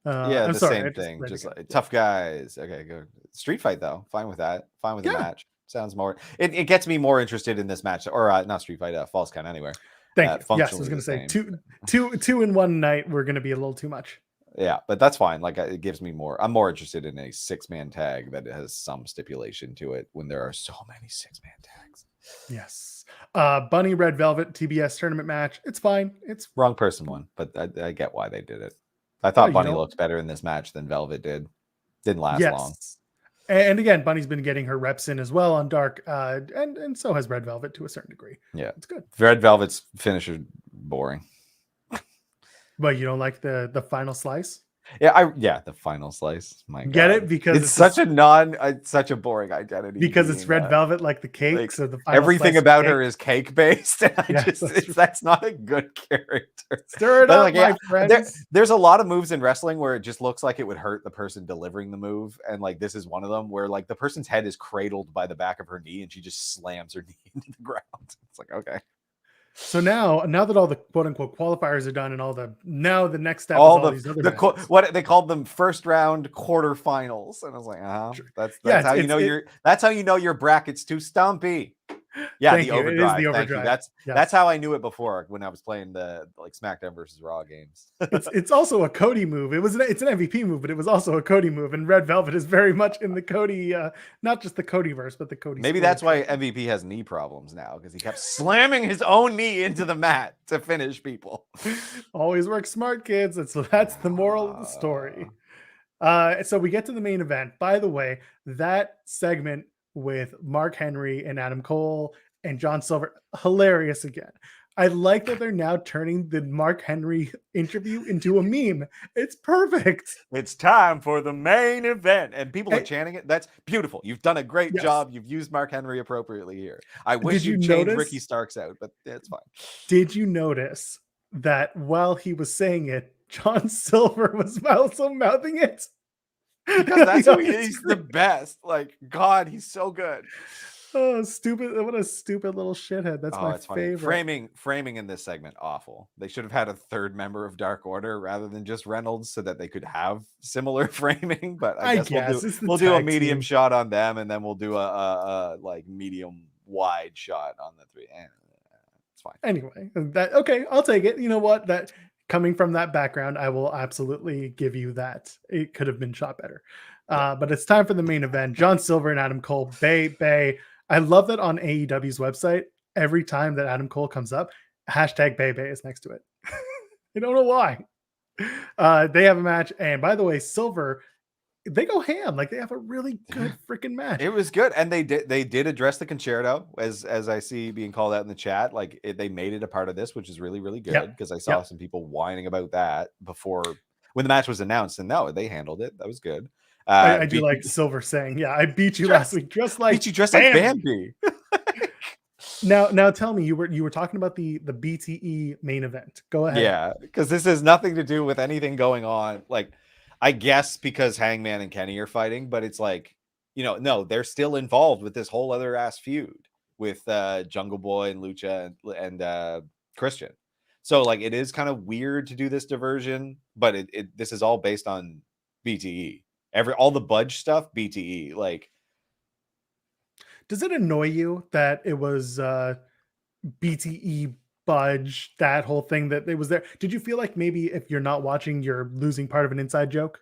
Yeah, I'm the sorry. same I just thing. read Just again. like tough guys. Okay, good. Street fight though. Fine with that. Fine with the Yeah. match. Sounds more. It gets me more interested in this match, or not street fight. Falls count anywhere. Thank you. Yes, I was Functionally going the to say same. two in one night. We're going to be a little too much. Yeah, but that's fine. Like it gives me more. I'm more interested in a 6-man tag that has some stipulation to it when there are so many 6-man tags. Yes. Bunny Red Velvet TBS tournament match. It's fine. It's Wrong person one, but I get why they did it. I Well, thought you Bunny know- looked better in this match than Velvet did. Didn't last long. yes. And again, Bunny's been getting her reps in as well on Dark, and so has Red Velvet to a certain degree. Yeah, It's good. Red Velvet's finisher boring. But you don't like the final slice? Yeah, the final slice. My Get God. it? Because it's such such a boring identity. because it's being, Red Velvet like the cake. like, So the final everything slice of about cake. her is cake based. And Yes, that's not a good character. Stir it But, up, like, yeah, my friends. there's a lot of moves in wrestling where it just looks like it would hurt the person delivering the move, and like this is one of them where like the person's head is cradled by the back of her knee and she just slams her knee into the ground. It's like, okay. So now that all the quote unquote qualifiers are done and now the next step All is all these other matches. what they called them first round quarterfinals, and I was like, that's how you know your bracket's too stumpy. Yeah, Thank the you. overdrive. It is the Thank you. overdrive. That's how I knew it before when I was playing the like SmackDown versus Raw games. It's also a Cody move. It's an MVP move, but it was also a Cody move. And Red Velvet is very much in the Cody, not just the Codyverse, but the Cody. Maybe that's why MVP has knee problems now, because he kept slamming his own knee into the mat to finish people. Always work smart, kids. That's the moral of the story. So we get to the main event. By the way, that segment with Mark Henry and Adam Cole and John Silver, hilarious again. I like that they're now turning the Mark Henry interview into a meme. It's perfect. It's time for the main event. And people are chanting it. That's beautiful. You've done a great job. You've used Mark Henry appropriately here. I wish you'd change Ricky Starks out, but it's fine. Did you notice that while he was saying it, John Silver was also mouthing it? Because that's who he's the best. Like, God, he's so good. Oh, stupid. What a stupid little shithead. That's my favorite. Framing in this segment, awful. They should have had a third member of Dark Order rather than just Reynolds so that they could have similar framing. But I guess we'll do a medium shot on them, and then we'll do a like medium wide shot on the three. It's fine. Anyway, okay, I'll take it. You know what? That coming from that background, I will absolutely give you that. It could have been shot better. But it's time for the main event. John Silver and Adam Cole. Bay. I love that on AEW's website, every time that Adam Cole comes up, hashtag Bay is next to it. I don't know why. They have a match. And by the way, Silver, they go ham. Like they have a really good freaking match. It was good. And they did address the concerto as I see being called out in the chat. Like they made it a part of this, which is really, really good, because I saw some people whining about that before when the match was announced, and no, they handled it. That was good. I do like Silver saying, I beat you last week dressed like Bambi. Now tell me, you were talking about the BTE main event. Go ahead. Yeah, because this has nothing to do with anything going on. Like, I guess because Hangman and Kenny are fighting, but it's like, no, they're still involved with this whole other ass feud with Jungle Boy and Lucha and Christian. So like, it is kind of weird to do this diversion, but this is all based on BTE. All the Budge stuff, BTE. Like, does it annoy you that it was BTE Budge, that whole thing that it was there? Did you feel like maybe if you're not watching, you're losing part of an inside joke?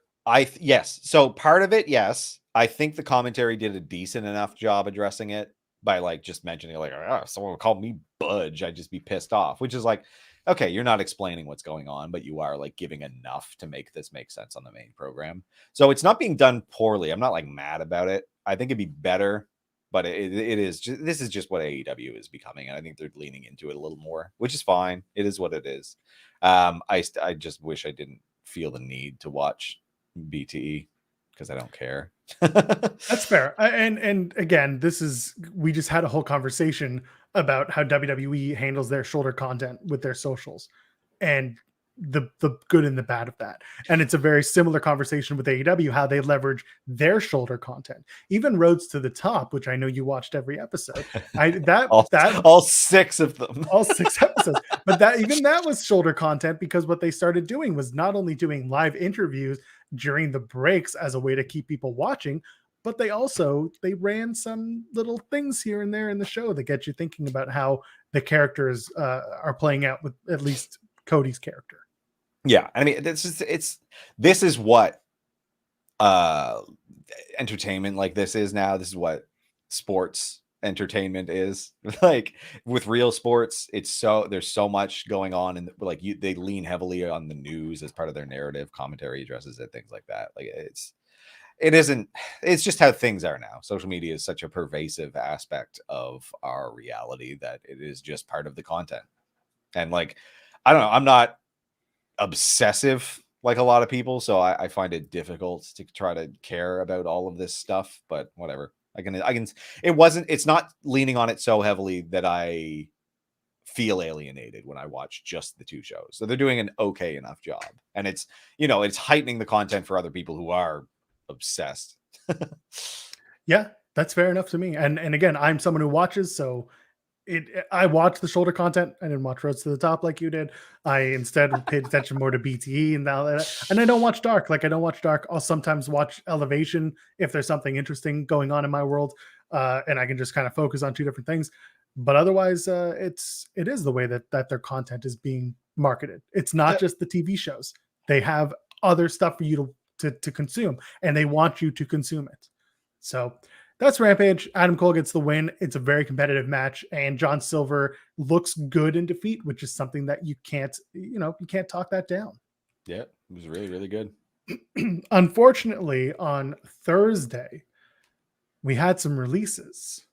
Yes. So part of it, yes. I think the commentary did a decent enough job addressing it by like just mentioning like, someone would call me Budge, I'd just be pissed off, which is like, okay, you're not explaining what's going on, but you are like giving enough to make this make sense on the main program. So it's not being done poorly. I'm not like mad about it. I think it'd be better, but this is just what AEW is becoming. And I think they're leaning into it a little more, which is fine. It is what it is. I just wish I didn't feel the need to watch BTE because I don't care. That's fair. And again, we just had a whole conversation about how WWE handles their shoulder content with their socials and the good and the bad of that. And it's a very similar conversation with AEW, how they leverage their shoulder content. Even Roads to the Top, which I know you watched every episode. All 6 of them. All 6 episodes. But that was shoulder content, because what they started doing was not only doing live interviews during the breaks as a way to keep people watching, but they ran some little things here and there in the show that get you thinking about how the characters are playing out, with at least Cody's character. Yeah, I mean, this is what entertainment like this is now. This is what sports entertainment is. Like with real sports, there's so much going on, and like they lean heavily on the news as part of their narrative, commentary addresses it, things like that. Like it's just how things are now. Social media is such a pervasive aspect of our reality that it is just part of the content. And like, I don't know, I'm not obsessive like a lot of people, so I find it difficult to try to care about all of this stuff, but whatever. It's not leaning on it so heavily that I feel alienated when I watch just the 2 shows. So they're doing an okay enough job, and it's heightening the content for other people who are obsessed. Yeah, that's fair enough to me. And again, I'm someone who watches, so I watched the shoulder content. I didn't watch Roads to the Top like you did. I instead paid attention more to BTE and I don't watch Dark. Like I don't watch Dark. I'll sometimes watch Elevation if there's something interesting going on in my world, and I can just kind of focus on 2 different things. But otherwise, it is the way that their content is being marketed. It's not just the TV shows. They have other stuff for you to consume, and they want you to consume it. So that's Rampage. Adam Cole gets the win. It's a very competitive match, and John Silver looks good in defeat, which is something that you can't talk that down. Yeah, it was really, really good. Unfortunately, on Thursday, we had some releases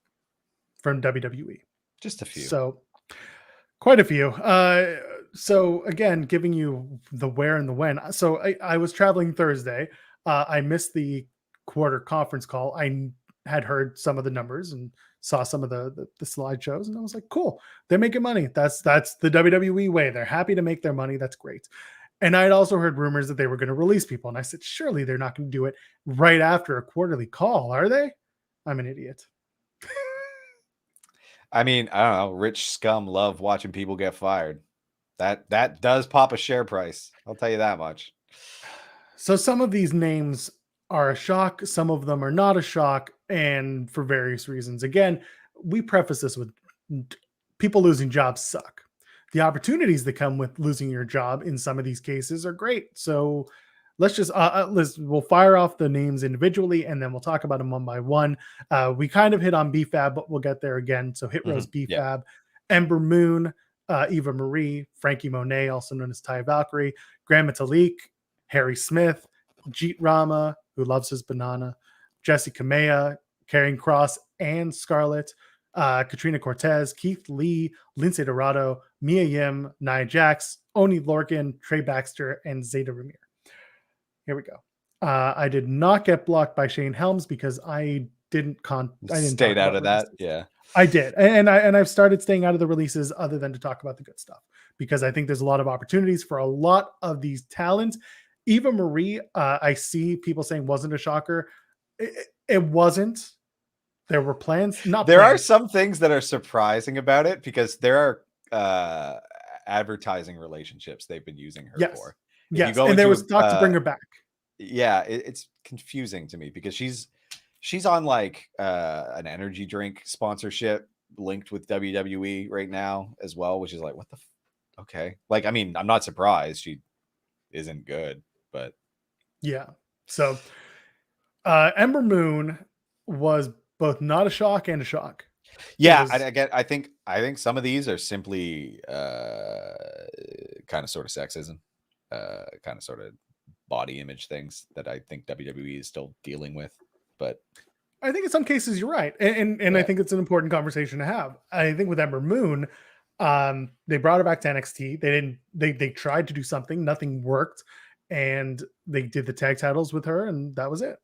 from WWE. Just a few. So quite a few. So again, giving you the where and the when. So I was traveling Thursday. I missed the quarter conference call. I had heard some of the numbers and saw some of the slideshows, and I was like, cool, they're making money. That's the WWE way. They're happy to make their money. That's great. And I had also heard rumors that they were going to release people, and I said, surely they're not going to do it right after a quarterly call, are they? I'm an idiot. I mean, I don't know. Rich scum love watching people get fired. That does pop a share price. I'll tell you that much. So some of these names are a shock. Some of them are not a shock, and for various reasons. Again, we preface this with people losing jobs suck. The opportunities that come with losing your job in some of these cases are great. So let's just we'll fire off the names individually, and then we'll talk about them one by one. We kind of hit on BFAB, but we'll get there again. So Hit Row's BFAB, Ember Moon, Eva Marie, Frankie Monet, also known as Ty Valkyrie, Grand Metalik, Harry Smith, Jeet Rama, who loves his banana, Jesse Kamea, Karrion Kross, and Scarlett, Katrina Cortez, Keith Lee, Lindsay Dorado, Mia Yim, Nia Jax, Oni Lorcan, Trey Baxter, and Zeta Ramir. Here we go. I did not get blocked by Shane Helms because I didn't stayed out of that. Yeah, I did, and I've started staying out of the releases other than to talk about the good stuff, because I think there's a lot of opportunities for a lot of these talents. Eva Marie, I see people saying wasn't a shocker. It wasn't. There were plans. There are some things that are surprising about it, because there are advertising relationships they've been using her for. Yes, and there was talk to bring her back. Yeah, it's confusing to me, because she's on like an energy drink sponsorship linked with WWE right now as well, which is like, what the okay. Like, I mean, I'm not surprised she isn't good, but yeah. So Ember Moon was both not a shock and a shock. Yeah, I think some of these are simply kind of sort of sexism, kind of sort of body image things that I think WWE is still dealing with. But I think in some cases you're right, and yeah. I think it's an important conversation to have. I think with Ember Moon, they brought her back to NXT. They tried to do something, nothing worked, and they did the tag titles with her, and that was it.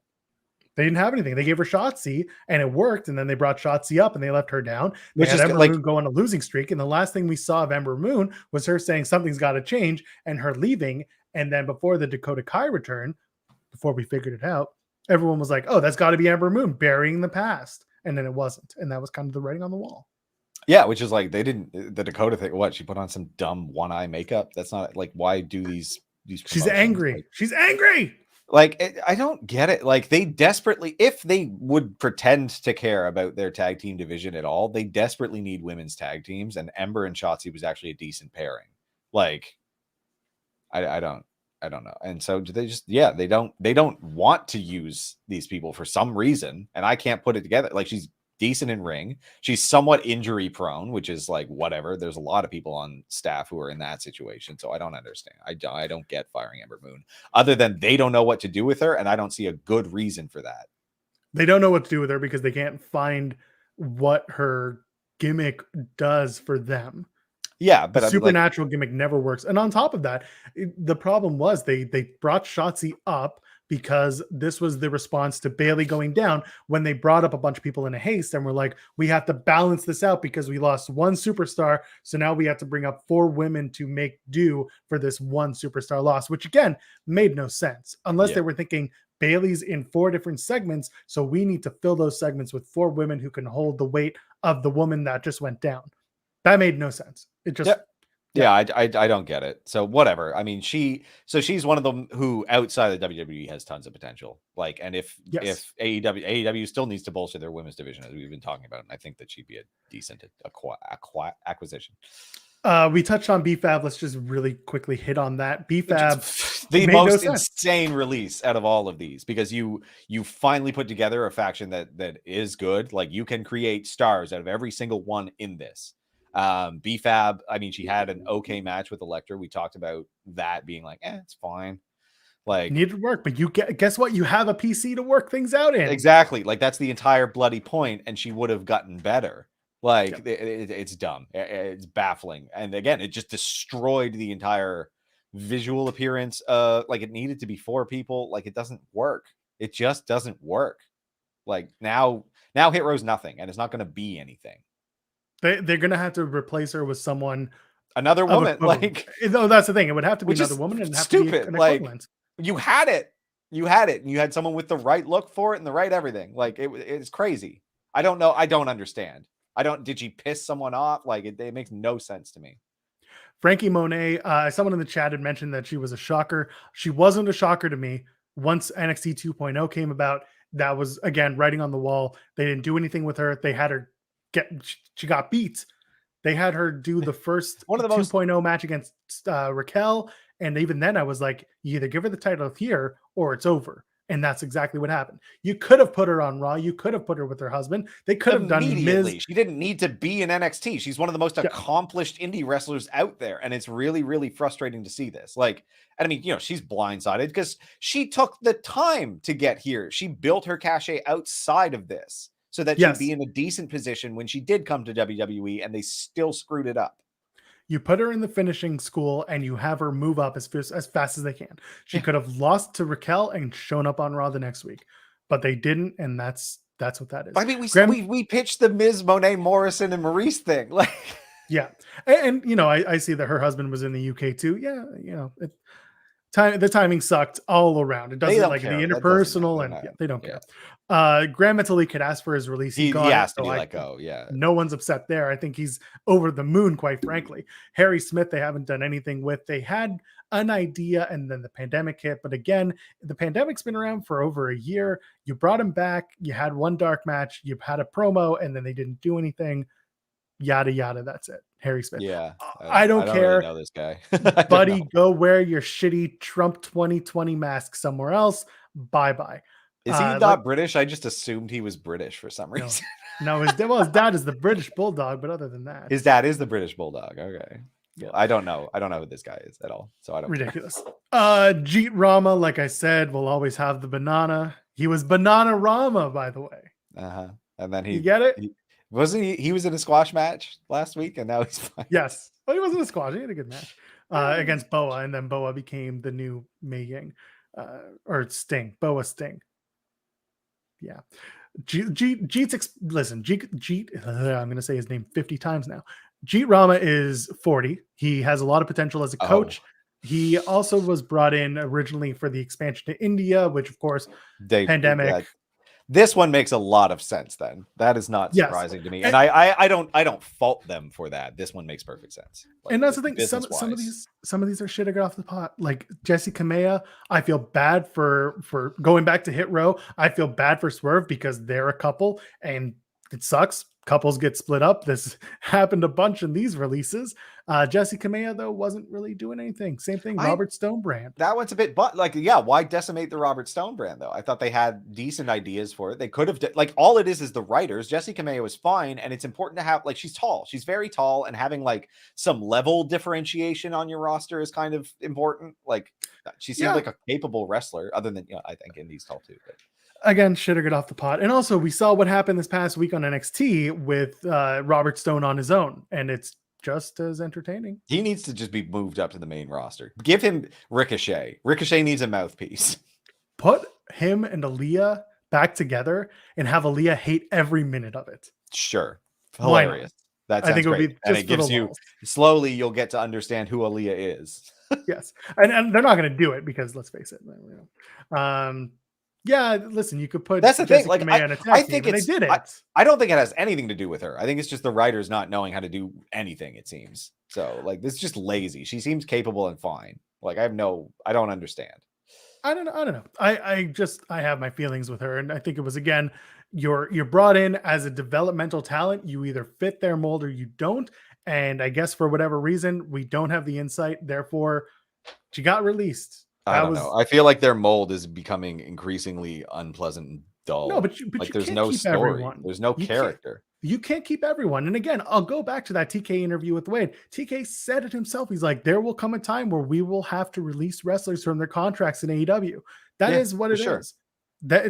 They didn't have anything. They gave her Shotzi, and it worked. And then they brought Shotzi up, and they left her down. They Which had is Ember like, Moon go on a losing streak, and the last thing we saw of Ember Moon was her saying something's got to change, and her leaving. And then before the Dakota Kai return, before we figured it out, everyone was like, "Oh, that's got to be Ember Moon burying the past," and then it wasn't, and that was kind of the writing on the wall. yeah, which is like the Dakota thing. What, she put on some dumb one eye makeup? That's not like, why do these? She's angry. Like, she's angry. Like, I don't get it. Like, they desperately, if they would pretend to care about their tag team division at all, they desperately need women's tag teams, and Ember and Shotzi was actually a decent pairing. Like, I don't know. And so do they just, yeah, they don't want to use these people for some reason, and I can't put it together. Like, she's decent in ring. She's somewhat injury prone, which is like, whatever. There's a lot of people on staff who are in that situation. So I don't understand. I don't get firing Ember Moon, other than they don't know what to do with her. And I don't see a good reason for that. They don't know what to do with her because they can't find what her gimmick does for them. Yeah, but the supernatural gimmick never works. And on top of that, the problem was they brought Shotzi up because this was the response to Bayley going down when they brought up a bunch of people in a haste and were like, we have to balance this out because we lost one superstar. So now we have to bring up 4 women to make do for this one superstar loss, which again made no sense unless they were thinking Bayley's in 4 different segments. So we need to fill those segments with 4 women who can hold the weight of the woman that just went down. That made no sense. It just, I don't get it. So whatever. I mean, she's one of them who outside of WWE has tons of potential. Like, and if AEW still needs to bolster their women's division, as we've been talking about, and I think that she'd be a decent acquisition. We touched on BFAB. Let's just really quickly hit on that. BFAB, the most insane release out of all of these, because you finally put together a faction that is good. Like, you can create stars out of every single one in this. BFAB, I mean, she had an okay match with Elektra. We talked about that being like, it's fine. Like, needed work, but you guess what? You have a PC to work things out in. Exactly. Like, that's the entire bloody point, and she would have gotten better. Like, it's dumb. It's baffling. And again, it just destroyed the entire visual appearance. Like, it needed to be 4 people. Like, it doesn't work. It just doesn't work. Like, now Hit Row's nothing, and it's not going to be anything. They're going to have to replace her with another woman. Like, no, that's the thing. It would have to be another woman, and have stupid. To be an like, equivalent. You had it, and you had someone with the right look for it and the right everything. Like, it's crazy. I don't know. I don't understand. Did she piss someone off? Like, it makes no sense to me. Frankie Monet, someone in the chat had mentioned that she was a shocker. She wasn't a shocker to me. Once NXT 2.0 came about, that was, again, writing on the wall. They didn't do anything with her. They had her she got beat. They had her do the first one of the 2.0 match against Raquel. And even then I was like, you either give her the title here or it's over. And that's exactly what happened. You could have put her on Raw. You could have put her with her husband. They could have done Miz. She didn't need to be in NXT. She's one of the most accomplished indie wrestlers out there. And it's really, really frustrating to see this. Like, and I mean, she's blindsided because she took the time to get here. She built her cachet outside of this so that she'd be in a decent position when she did come to WWE, and they still screwed it up. You put her in the finishing school and you have her move up as fast as they can. She could have lost to Raquel and shown up on Raw the next week, but they didn't, and that's what that is. I mean, we pitched the Miz, Monet, Morrison, and Maurice thing. Like, yeah, and I see that her husband was in the UK too. Yeah, the timing sucked all around. It doesn't like care. The interpersonal, and they don't care. Grand Metalik could ask for his release. He asked to be let go. Yeah, no one's upset there. I think he's over the moon, quite frankly. Harry Smith, they haven't done anything with. They had an idea, and then the pandemic hit. But again, the pandemic's been around for over a year. You brought him back. You had one dark match. You had a promo, and then they didn't do anything. Yada yada. That's it. Harry Smith. Yeah, I don't care. Really know this guy, buddy. Go wear your shitty Trump 2020 mask somewhere else. Bye. Is he not British? I just assumed he was British for some reason. No, his dad is the British Bulldog, but other than that, his dad is the British Bulldog. Okay, yeah. I don't know who this guy is at all, so I don't. Ridiculous. Jeet Rama, like I said, will always have the banana. He was Banana Rama, by the way. And then you get it. He was in a squash match last week, and now he's fine. Yes, well, he wasn't a squash. He had a good match against Boa, and then Boa became the new Mei Ying or Sting. Boa Sting. Yeah. Listen, I'm going to say his name 50 times now. Jeet Rama is 40. He has a lot of potential as a coach. He also was brought in originally for the expansion to India, which of course, pandemic. This one makes a lot of sense then. That is not surprising to me. And I don't fault them for that. This one makes perfect sense. Like, and that's the thing. Some of these are shit to get off the pot. Like Jesse Kamea, I feel bad for going back to Hit Row. I feel bad for Swerve because they're a couple and it sucks. Couples get split up. This happened a bunch in these releases. Jesse Kamea, though, wasn't really doing anything. Same thing, Robert Stone brand. That one's a bit, but like, yeah, why decimate the Robert Stone brand, though? I thought they had decent ideas for it. They could have, like, all it is the writers. Jesse Kamea was fine, and it's important to have, like, she's tall. She's very tall, and having, like, some level differentiation on your roster is kind of important. Like, she seemed like a capable wrestler, other than, I think Indy's tall, too. But. Again, should have got off the pot. And also, we saw what happened this past week on NXT with Robert Stone on his own, and it's just as entertaining. He needs to just be moved up to the main roster. Give him Ricochet. Ricochet needs a mouthpiece. Put him and Aaliyah back together and have Aaliyah hate every minute of it. Sure. Hilarious. That sounds great. And it gives you, slowly you'll get to understand who Aaliyah is. Yes. And they're not going to do it because, let's face it, yeah, listen, you could put that's the thing. Like, I think they did it. I don't think it has anything to do with her. I think it's just the writers not knowing how to do anything, it seems. So, like, this is just lazy. She seems capable and fine. Like, I don't understand. I don't know. I have my feelings with her. And I think it was, again, you're brought in as a developmental talent. You either fit their mold or you don't. And I guess for whatever reason, we don't have the insight. Therefore, she got released. I don't know. I feel like their mold is becoming increasingly unpleasant and dull. No, but like, you there's can't no keep story. Everyone. There's no character. You can't keep everyone. And again, I'll go back to that TK interview with Wade. TK said it himself. He's like, there will come a time where we will have to release wrestlers from their contracts in AEW. That is what it is.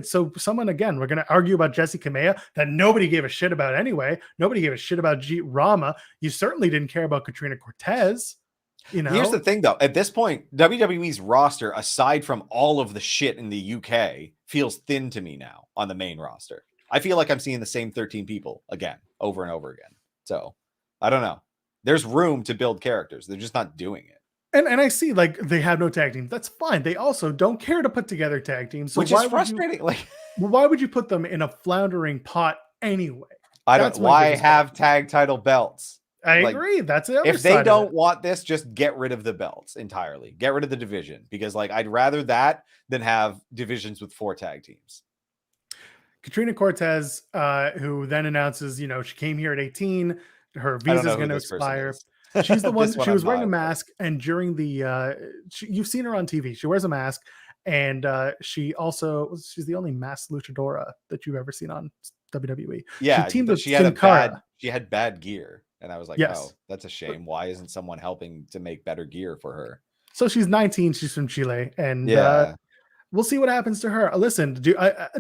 So someone, again, we're going to argue about Jesse Kamea that nobody gave a shit about anyway. Nobody gave a shit about Jeet Rama. You certainly didn't care about Katrina Cortez. Here's the thing, though. At this point, WWE's roster, aside from all of the shit in the UK, feels thin to me now on the main roster. I feel like I'm seeing the same 13 people again, over and over again. So, I don't know. There's room to build characters. They're just not doing it. And I see, like, they have no tag teams. That's fine. They also don't care to put together tag teams. So which is frustrating. Why would you put them in a floundering pot anyway? Why have tag title belts? I agree. That's the other if they don't want this, just get rid of the belts entirely. Get rid of the division, because, like, I'd rather that than have divisions with 4 tag teams. Katrina Cortez, who then announces, she came here at 18. Her visa is going to expire. She's the one. She was wearing a mask, and during the you've seen her on TV. She wears a mask, and she's the only masked luchadora that you've ever seen on WWE. Yeah, she had bad gear. And I was like, oh, that's a shame. Why isn't someone helping to make better gear for her? So she's 19. She's from Chile. And we'll see what happens to her. Listen,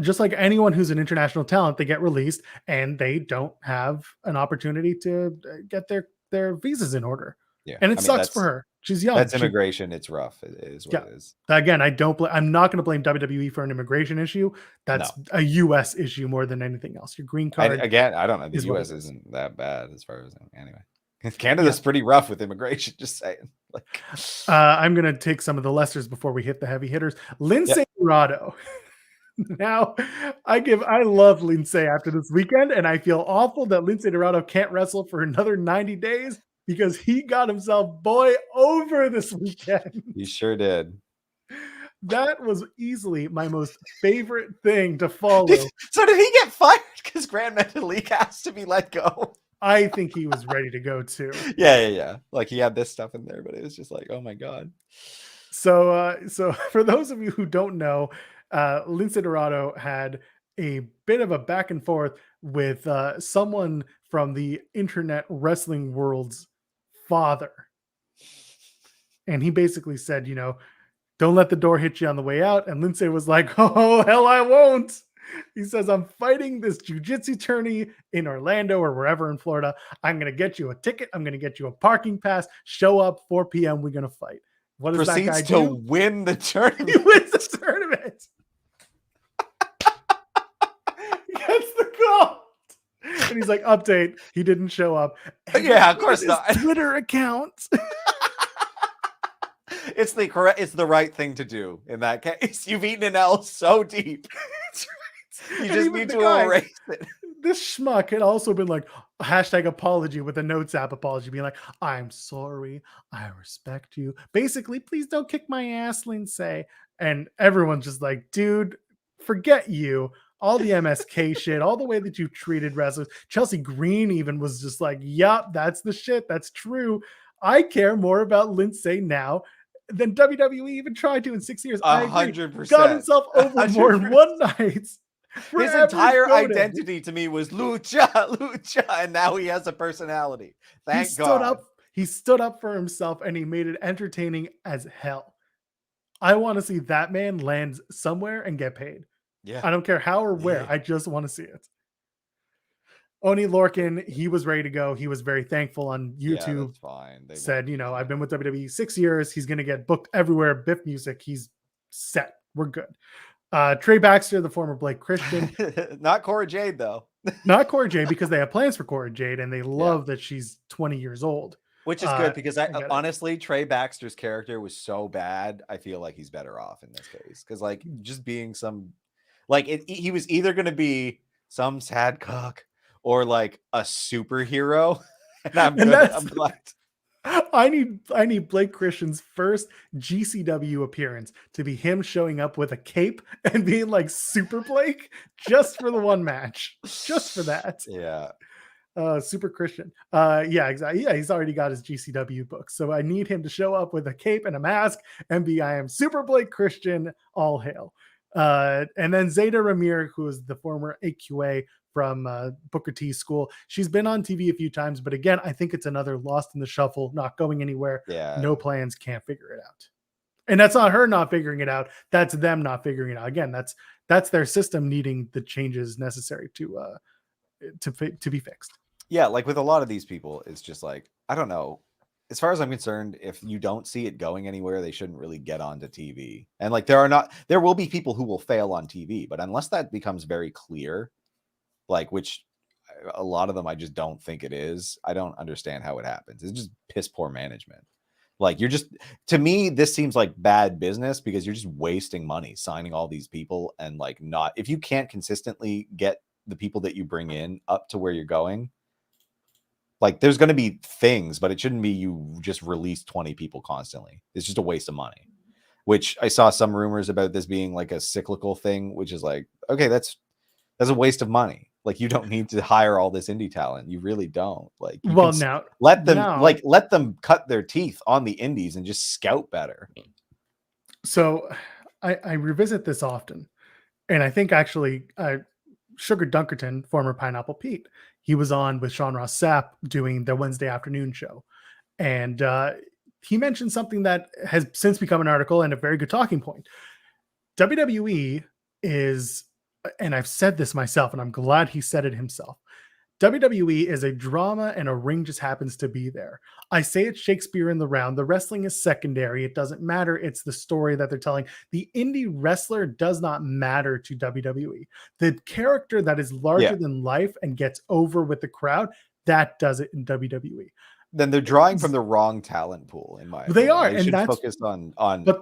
just like anyone who's an international talent, they get released and they don't have an opportunity to get their visas in order. Yeah. And it sucks for her. She's young. That's immigration. It's rough. It is what it is. Again, I'm not going to blame WWE for an immigration issue. That's a U.S. issue more than anything else. Your green card. Again, I don't know. The U.S. isn't that bad as far as anyway. Canada's pretty rough with immigration. Just saying. I'm going to take some of the lessers before we hit the heavy hitters. Lindsay Dorado. Now, I love Lindsay after this weekend, and I feel awful that Lindsay Dorado can't wrestle for another 90 days. Because he got himself over this weekend. He sure did. That was easily my most favorite thing to follow. So did he get fired because Grand Metalik has to be let go? I think he was ready to go too. Yeah. Like, he had this stuff in there, but it was just like, oh my God. So for those of you who don't know, Lindsay Dorado had a bit of a back and forth with someone from the internet wrestling world's father. And he basically said, don't let the door hit you on the way out. And Lindsay was like, oh, hell, I won't. He says, I'm fighting this jiu-jitsu tourney in Orlando or wherever in Florida. I'm going to get you a ticket. I'm going to get you a parking pass. Show up 4 p.m. We're going to fight. What does that guy do? Win the tournament. He wins the tournament. And he's like, update, he didn't show up. And Yeah, of course his not. Twitter account. It's the right thing to do in that case. You've eaten an L so deep. You just need to erase it. This schmuck had also been like, hashtag apology with a Notes app apology, being like, I'm sorry, I respect you. Basically, please don't kick my ass, Lindsay. And everyone's just like, dude, forget you. All the MSK shit, all the way that you treated wrestlers. Chelsea Green even was just like, yup, that's the shit. That's true. I care more about Lindsay now than WWE even tried to in 6 years. 100%. Got himself over more in one night. His entire identity to me was Lucha, and now he has a personality. Thank God. He stood up for himself, and he made it entertaining as hell. I want to see that man land somewhere and get paid. Yeah. I don't care how or where. Yeah. I just want to see it. Oni Lorcan, he was ready to go. He was very thankful on YouTube. Yeah, that's fine. Said, I've been with WWE 6 years. He's going to get booked everywhere. Biff Music. He's set. We're good. Trey Baxter, the former Blake Christian. Not Cora Jade, though. Not Cora Jade, because they have plans for Cora Jade, and they love that she's 20 years old. Which is good, because honestly, Trey Baxter's character was so bad. I feel like he's better off in this case. Because, like, just being he was either going to be some sad cock or, like, a superhero. And I'm glad. I need Blake Christian's first GCW appearance to be him showing up with a cape and being like Super Blake just for the one match, just for that. Yeah. Super Christian. Yeah, exactly. Yeah, he's already got his GCW book, so I need him to show up with a cape and a mask and be I am Super Blake Christian. All hail. And then Zeta Ramir, who is the former AQA from Booker T's school. She's been on TV a few times, but again, I think it's another lost in the shuffle, not going anywhere. Yeah. No plans, can't figure it out. And that's not her not figuring it out. That's them not figuring it out. Again, that's their system needing the changes necessary to be fixed. Yeah, like with a lot of these people, it's just like, I don't know. As far as I'm concerned, if you don't see it going anywhere, they shouldn't really get onto TV. And like there will be people who will fail on TV, but unless that becomes very clear, like, which a lot of them I just don't think it is, I don't understand how it happens. It's just piss poor management. Like, to me, this seems like bad business, because you're just wasting money signing all these people, and like, if you can't consistently get the people that you bring in up to where you're going, like, there's going to be things, but it shouldn't be you just release 20 people constantly. It's just a waste of money, which I saw some rumors about this being like a cyclical thing, which is like, okay, that's a waste of money. Like, you don't need to hire all this indie talent. You really don't. Like, let them cut their teeth on the indies and just scout better. So I revisit this often. And I think actually Sugar Dunkerton, former Pineapple Pete, he was on with Sean Ross Sapp doing the Wednesday afternoon show. And he mentioned something that has since become an article and a very good talking point. WWE is, and I've said this myself, and I'm glad he said it himself, WWE is a drama, and a ring just happens to be there. I say it's Shakespeare in the round. The wrestling is secondary. It doesn't matter. It's the story that they're telling. The indie wrestler does not matter to WWE. The character that is larger than life and gets over with the crowd, that does it in WWE. Then they're drawing from the wrong talent pool, in my opinion. They are, they and should that's focus on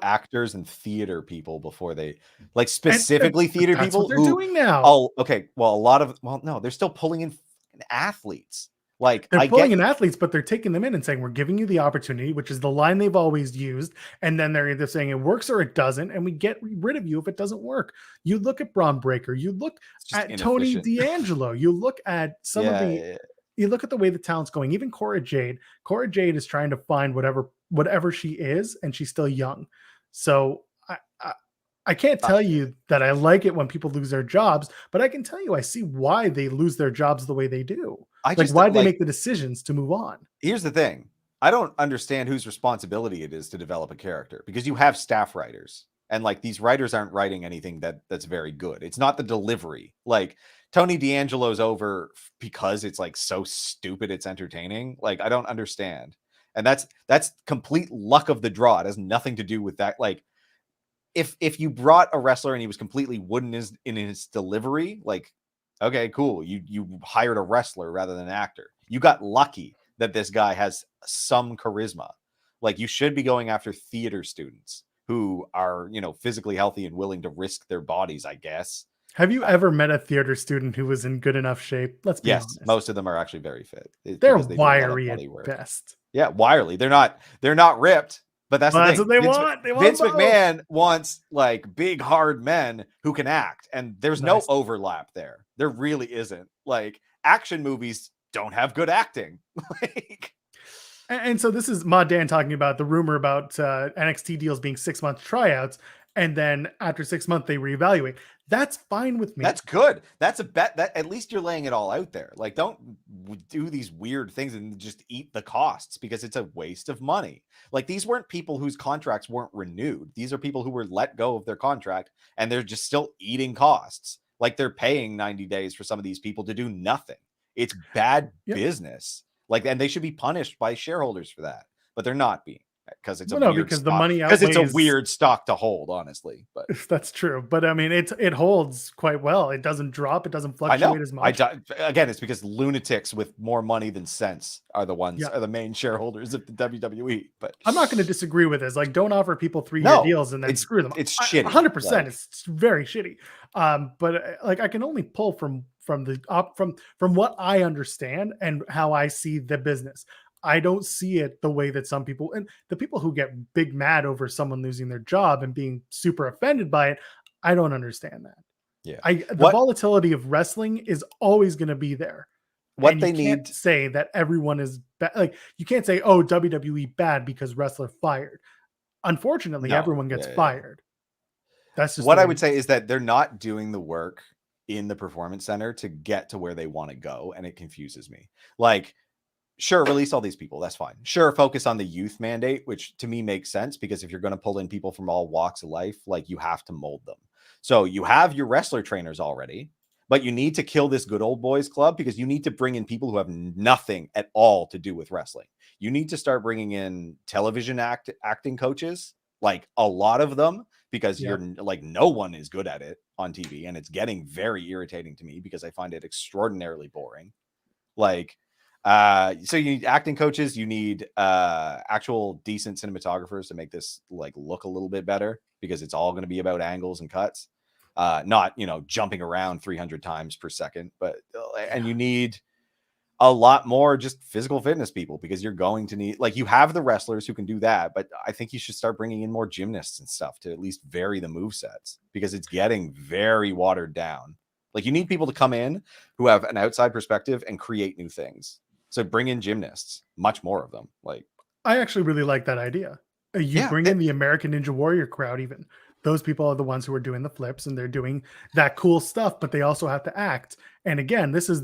actors and theater people before they, like, specifically theater that's people. What they're doing now. Oh, okay. Well, no, they're still pulling in athletes. Like, they're pulling in athletes, but they're taking them in and saying, we're giving you the opportunity, which is the line they've always used. And then they're either saying it works or it doesn't. And we get rid of you if it doesn't work. You look at Braun Breaker, you look at Tony D'Angelo, you look at some of the, you look at the way the talent's going, even Cora Jade. Cora Jade is trying to find whatever she is, and she's still young. So I can't tell you that I like it when people lose their jobs, but I can tell you I see why they lose their jobs the way they do. Why they make the decisions to move on. Here's the thing. I don't understand whose responsibility it is to develop a character, because you have staff writers, and like, these writers aren't writing anything that's very good. It's not the delivery. Like, Tony D'Angelo's over because it's like so stupid it's entertaining. Like, I don't understand. And that's complete luck of the draw. It has nothing to do with that. Like, if you brought a wrestler and he was completely wooden in his delivery, like, Okay, cool. You hired a wrestler rather than an actor. You got lucky that this guy has some charisma. Like, you should be going after theater students who are, physically healthy and willing to risk their bodies, I guess. Have you ever met a theater student who was in good enough shape? Let's be Yes, honest. most of them are actually very fit. It's They're because they do a lot of wiry at body work. best. Yeah, wirely. They're not ripped, but that's Well, the that's thing. what they want. They want Vince both. McMahon wants like big hard men who can act, and there's no Nice. overlap there. There really isn't. Like, action movies don't have good acting. Like, And so this is Ma Dan talking about the rumor about NXT deals being 6-month tryouts, and then after 6 months they reevaluate. That's fine with me. that's good. That's a bet. That at least you're laying it all out there. Like, don't do these weird things and just eat the costs, because it's a waste of money. Like, these weren't people whose contracts weren't renewed. These are people who were let go of their contract and they're just still eating costs. Like, they're paying 90 days for some of these people to do nothing. It's bad business. Like, and they should be punished by shareholders for that, but they're not being, because it's because the money because it's a outweighs- weird stock to hold, honestly. But That's true. But I mean, it holds quite well. It doesn't drop. It doesn't I know. fluctuate as much. Again, it's because lunatics with more money than sense are the ones Yeah. are the main shareholders of the WWE. But I'm not going to disagree with this. Like, don't offer people 3-year deals and then screw them. It's shitty. 100%. Like, It's very shitty. But like, I can only pull from what I understand and how I see the business. I don't see it the way that some people, and the people who get big mad over someone losing their job and being super offended by it, I don't understand that. yeah. The volatility of wrestling is always going to be there. What And they you can't need, say that everyone is bad. Like, you can't say, oh, WWE bad because wrestler fired. Unfortunately, No. everyone gets Yeah. fired. That's just what the I way would it say is. is that they're not doing the work in the performance center to get to where they want to go, and it confuses me. Like, sure, release all these people. That's fine. Sure, focus on the youth mandate, which to me makes sense, because if you're going to pull in people from all walks of life, like, you have to mold them. So you have your wrestler trainers already, but you need to kill this good old boys club, because you need to bring in people who have nothing at all to do with wrestling. You need to start bringing in television acting coaches, like a lot of them, because you're like, no one is good at it on TV, and it's getting very irritating to me because I find it extraordinarily boring. Like, so you need acting coaches, you need actual decent cinematographers to make this like look a little bit better, because it's all going to be about angles and cuts, not jumping around 300 times per second. But and you need a lot more just physical fitness people, because you're going to need, like, you have the wrestlers who can do that, but I think you should start bringing in more gymnasts and stuff to at least vary the move sets, because it's getting very watered down. Like, you need people to come in who have an outside perspective and create new things. So bring in gymnasts, much more of them. Like, I actually really like that idea. You bring in the American Ninja Warrior crowd, even. Those people are the ones who are doing the flips and they're doing that cool stuff, but they also have to act. And again, this is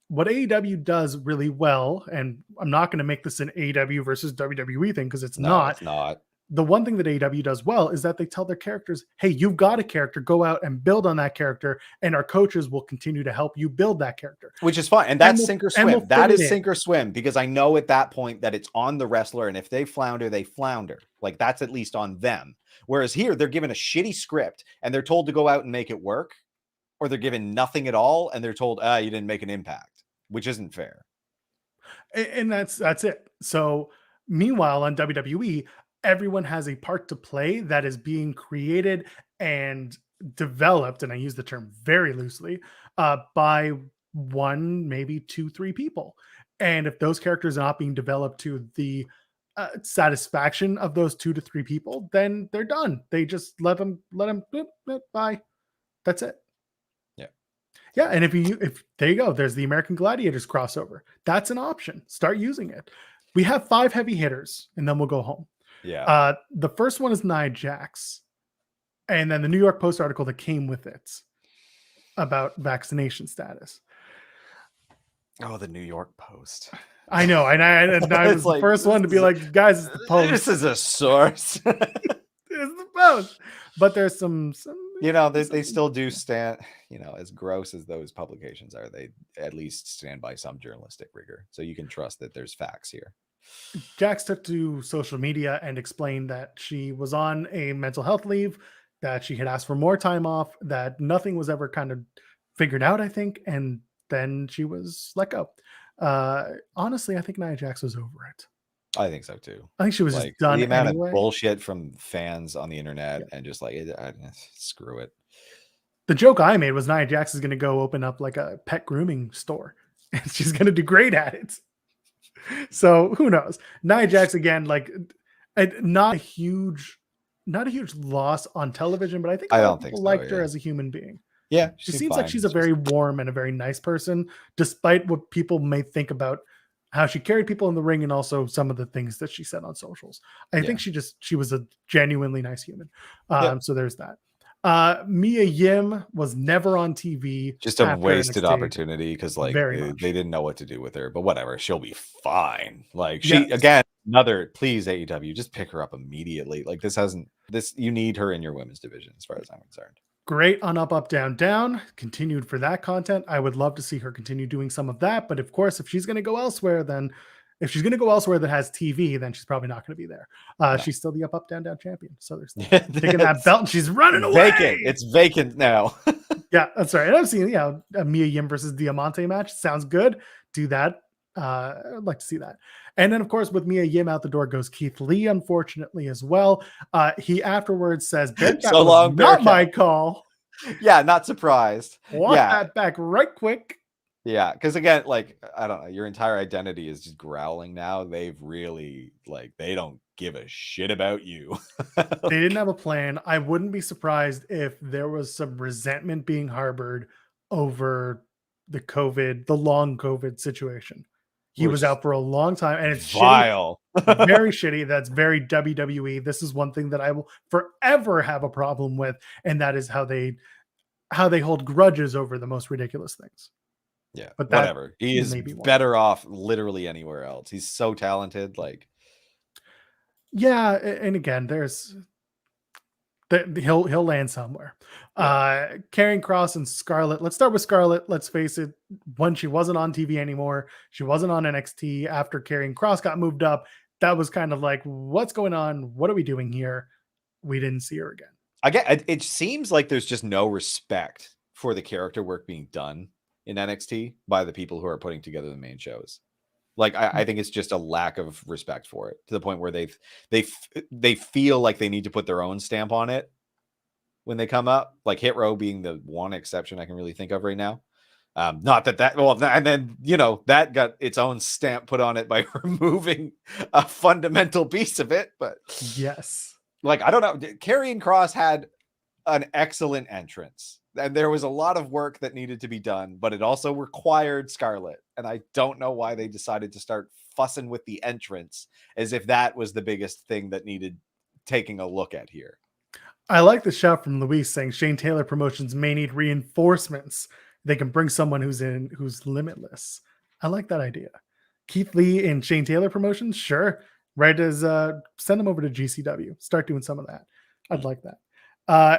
what AEW does really well. And I'm not going to make this an AEW versus WWE thing, because it's not. It's not. The one thing that AEW does well is that they tell their characters, hey, you've got a character, go out and build on that character, and our coaches will continue to help you build that character. Which is fine. And that's sink or swim. That is sink or swim, because I know at that point that it's on the wrestler, and if they flounder, they flounder. Like, that's at least on them. Whereas here, they're given a shitty script and they're told to go out and make it work, or they're given nothing at all and they're told, you didn't make an impact, which isn't fair. And that's it. So meanwhile, on WWE, everyone has a part to play that is being created and developed, and I use the term very loosely, by one, maybe 2, 3 people. And if those characters are not being developed to the satisfaction of those 2 to 3 people, then they're done. They just let them boop, boop, bye. That's it. Yeah, and if there you go, there's the American Gladiators crossover. That's an option. Start using it. We have 5 heavy hitters, and then we'll go home. Yeah. The first one is Nia Jax, and then the New York Post article that came with it about vaccination status. Oh, the New York Post. I know, and I was the first one to be like, guys, it's the Post. This is a source. It's the Post. But there's some they still do stand, as gross as those publications are, they at least stand by some journalistic rigor. So you can trust that there's facts here. Jax took to social media and explained that she was on a mental health leave, that she had asked for more time off, that nothing was ever kind of figured out, I think, and then she was let go. Honestly, I think Nia Jax was over it. I think so too. I think she was Like just done the amount of anyway. bullshit from fans on the internet Yeah. and just like screw it. The joke I made was Nia Jax is going to go open up like a pet grooming store, and she's going to do great at it. So who knows? Nia Jax again, like not a huge loss on television, but I think a I lot of don't think people so, liked her yeah. as a human being. Yeah, She she's seems like fine. she's a very warm and a very nice person, despite what people may think about how she carried people in the ring and also some of the things that she said on socials. I think she was a genuinely nice human. Yep. So there's that. Mia Yim was never on TV. Just a after wasted NXT. opportunity because like Very they much. didn't know what to do with her, but whatever, she'll be fine. Like she Yes. again, another please AEW, just pick her up immediately. Like you need her in your women's division as far as I'm concerned. Great on Up, Up, Down, Down. Continued for that content. I would love to see her continue doing some of that. But of course, if she's going to go elsewhere, then if she's going to go elsewhere that has TV, then she's probably not going to be there. No. She's still the Up, Up, Down, Down champion. So there's that. Taking that belt and she's running Vacant. away. It's vacant now. Yeah, that's right. And I've seen, a Mia Yim versus Diamante match. Sounds good. Do that. I'd like to see that. And then, of course, with Mia Yim out the door goes Keith Lee, unfortunately, as well. He afterwards says, Bearcat So long, was not Bearcat. my call. Yeah, not surprised. Walk that back right quick. Yeah, because again, like, I don't know, your entire identity is just growling now. They've really, like, they don't give a shit about you. They didn't have a plan. I wouldn't be surprised if there was some resentment being harbored over the long COVID situation. He was out for a long time, and it's vile. Shitty, very shitty. That's very WWE. This is one thing that I will forever have a problem with, and that is how they hold grudges over the most ridiculous things. Yeah, but whatever. He is better off literally anywhere else. He's so talented. Like, yeah, and again, he'll land somewhere. Yeah. Karrion Kross and Scarlett. Let's start with Scarlett. Let's face it, when she wasn't on TV anymore, she wasn't on NXT after Karrion Kross got moved up. That was kind of like, what's going on? What are we doing here? We didn't see her again. It seems like there's just no respect for the character work being done in NXT by the people who are putting together the main shows. Like, I think it's just a lack of respect for it, to the point where they feel like they need to put their own stamp on it when they come up, like Hit Row being the one exception I can really think of right now. Not that well, and then, that got its own stamp put on it by removing a fundamental piece of it. But yes, like, I don't know. Karrion Kross had an excellent entrance, and there was a lot of work that needed to be done, but it also required Scarlett. And I don't know why they decided to start fussing with the entrance as if that was the biggest thing that needed taking a look at here. I like the shout from Luis saying Shane Taylor Promotions may need reinforcements. They can bring someone who's limitless. I like that idea. Keith Lee and Shane Taylor Promotions, sure. Right, as send them over to GCW. Start doing some of that. I'd like that.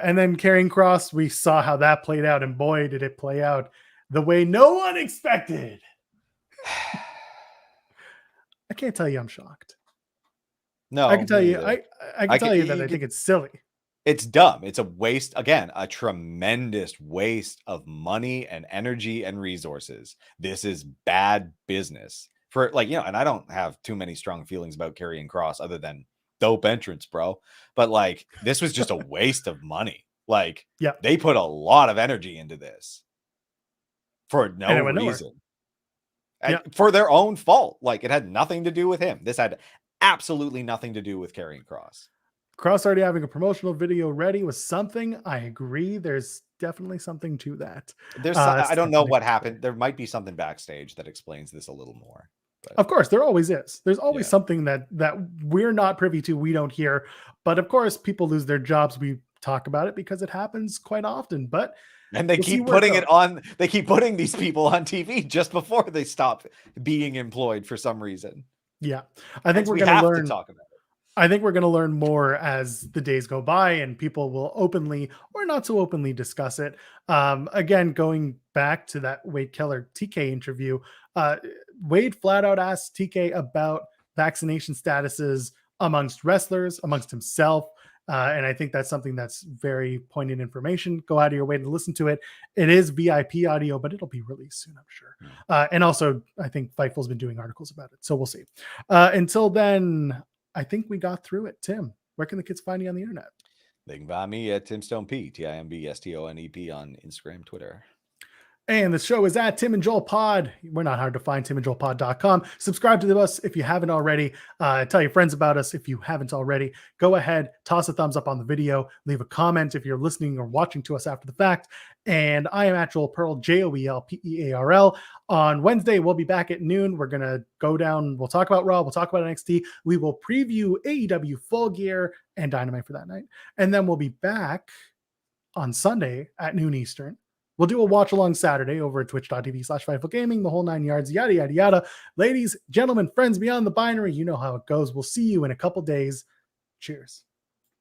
And then Karrion Kross, we saw how that played out, and boy, did it play out the way no one expected. I can't tell you I'm shocked. No, I can tell you. I can tell you that I think it's silly. It's dumb. It's a waste. Again, a tremendous waste of money and energy and resources. This is bad business for, like, and I don't have too many strong feelings about Karrion Kross other than dope entrance, bro. But like, this was just a waste of money. Like, yeah, they put a lot of energy into this for no reason. And for their own fault. Like, it had nothing to do with him. This had absolutely nothing to do with Karrion Kross. Kross already having a promotional video ready was something. I agree. There's definitely something to that. I don't know what happened. There might be something backstage that explains this a little more. But. Of course, there always is. There's always something that we're not privy to, we don't hear. But of course, people lose their jobs. We talk about it because it happens quite often. And they keep putting it on. They keep putting these people on TV just before they stop being employed for some reason. Yeah, I think we're going to learn. Talk about it. I think we're going to learn more as the days go by, and people will openly or not so openly discuss it. Again, going back to that Wade Keller TK interview, Wade flat out asked TK about vaccination statuses amongst wrestlers, amongst himself, And I think that's something that's very poignant information. Go out of your way to listen to it. It is VIP audio, but it'll be released soon, I'm sure. And also, I think Fightful's been doing articles about it, so we'll see. Until then, I think we got through it. Tim, where can the kids find you on the internet? They can find me at TimStoneP, TimbStonep on Instagram, Twitter. And the show is at Tim and Joel Pod. We're not hard to find, timandjoelpod.com. Subscribe to us if you haven't already. Tell your friends about us if you haven't already. Go ahead, toss a thumbs up on the video. Leave a comment if you're listening or watching to us after the fact. And I am at Joel Pearl, JoelPearl. On Wednesday, we'll be back at noon. We're going to go down. We'll talk about Raw. We'll talk about NXT. We will preview AEW Full Gear and Dynamite for that night. And then we'll be back on Sunday at noon Eastern. We'll do a watch along Saturday over at twitch.tv/FightfulGaming, the whole 9 yards, yada, yada, yada. Ladies, gentlemen, friends beyond the binary, you know how it goes. We'll see you in a couple days. Cheers.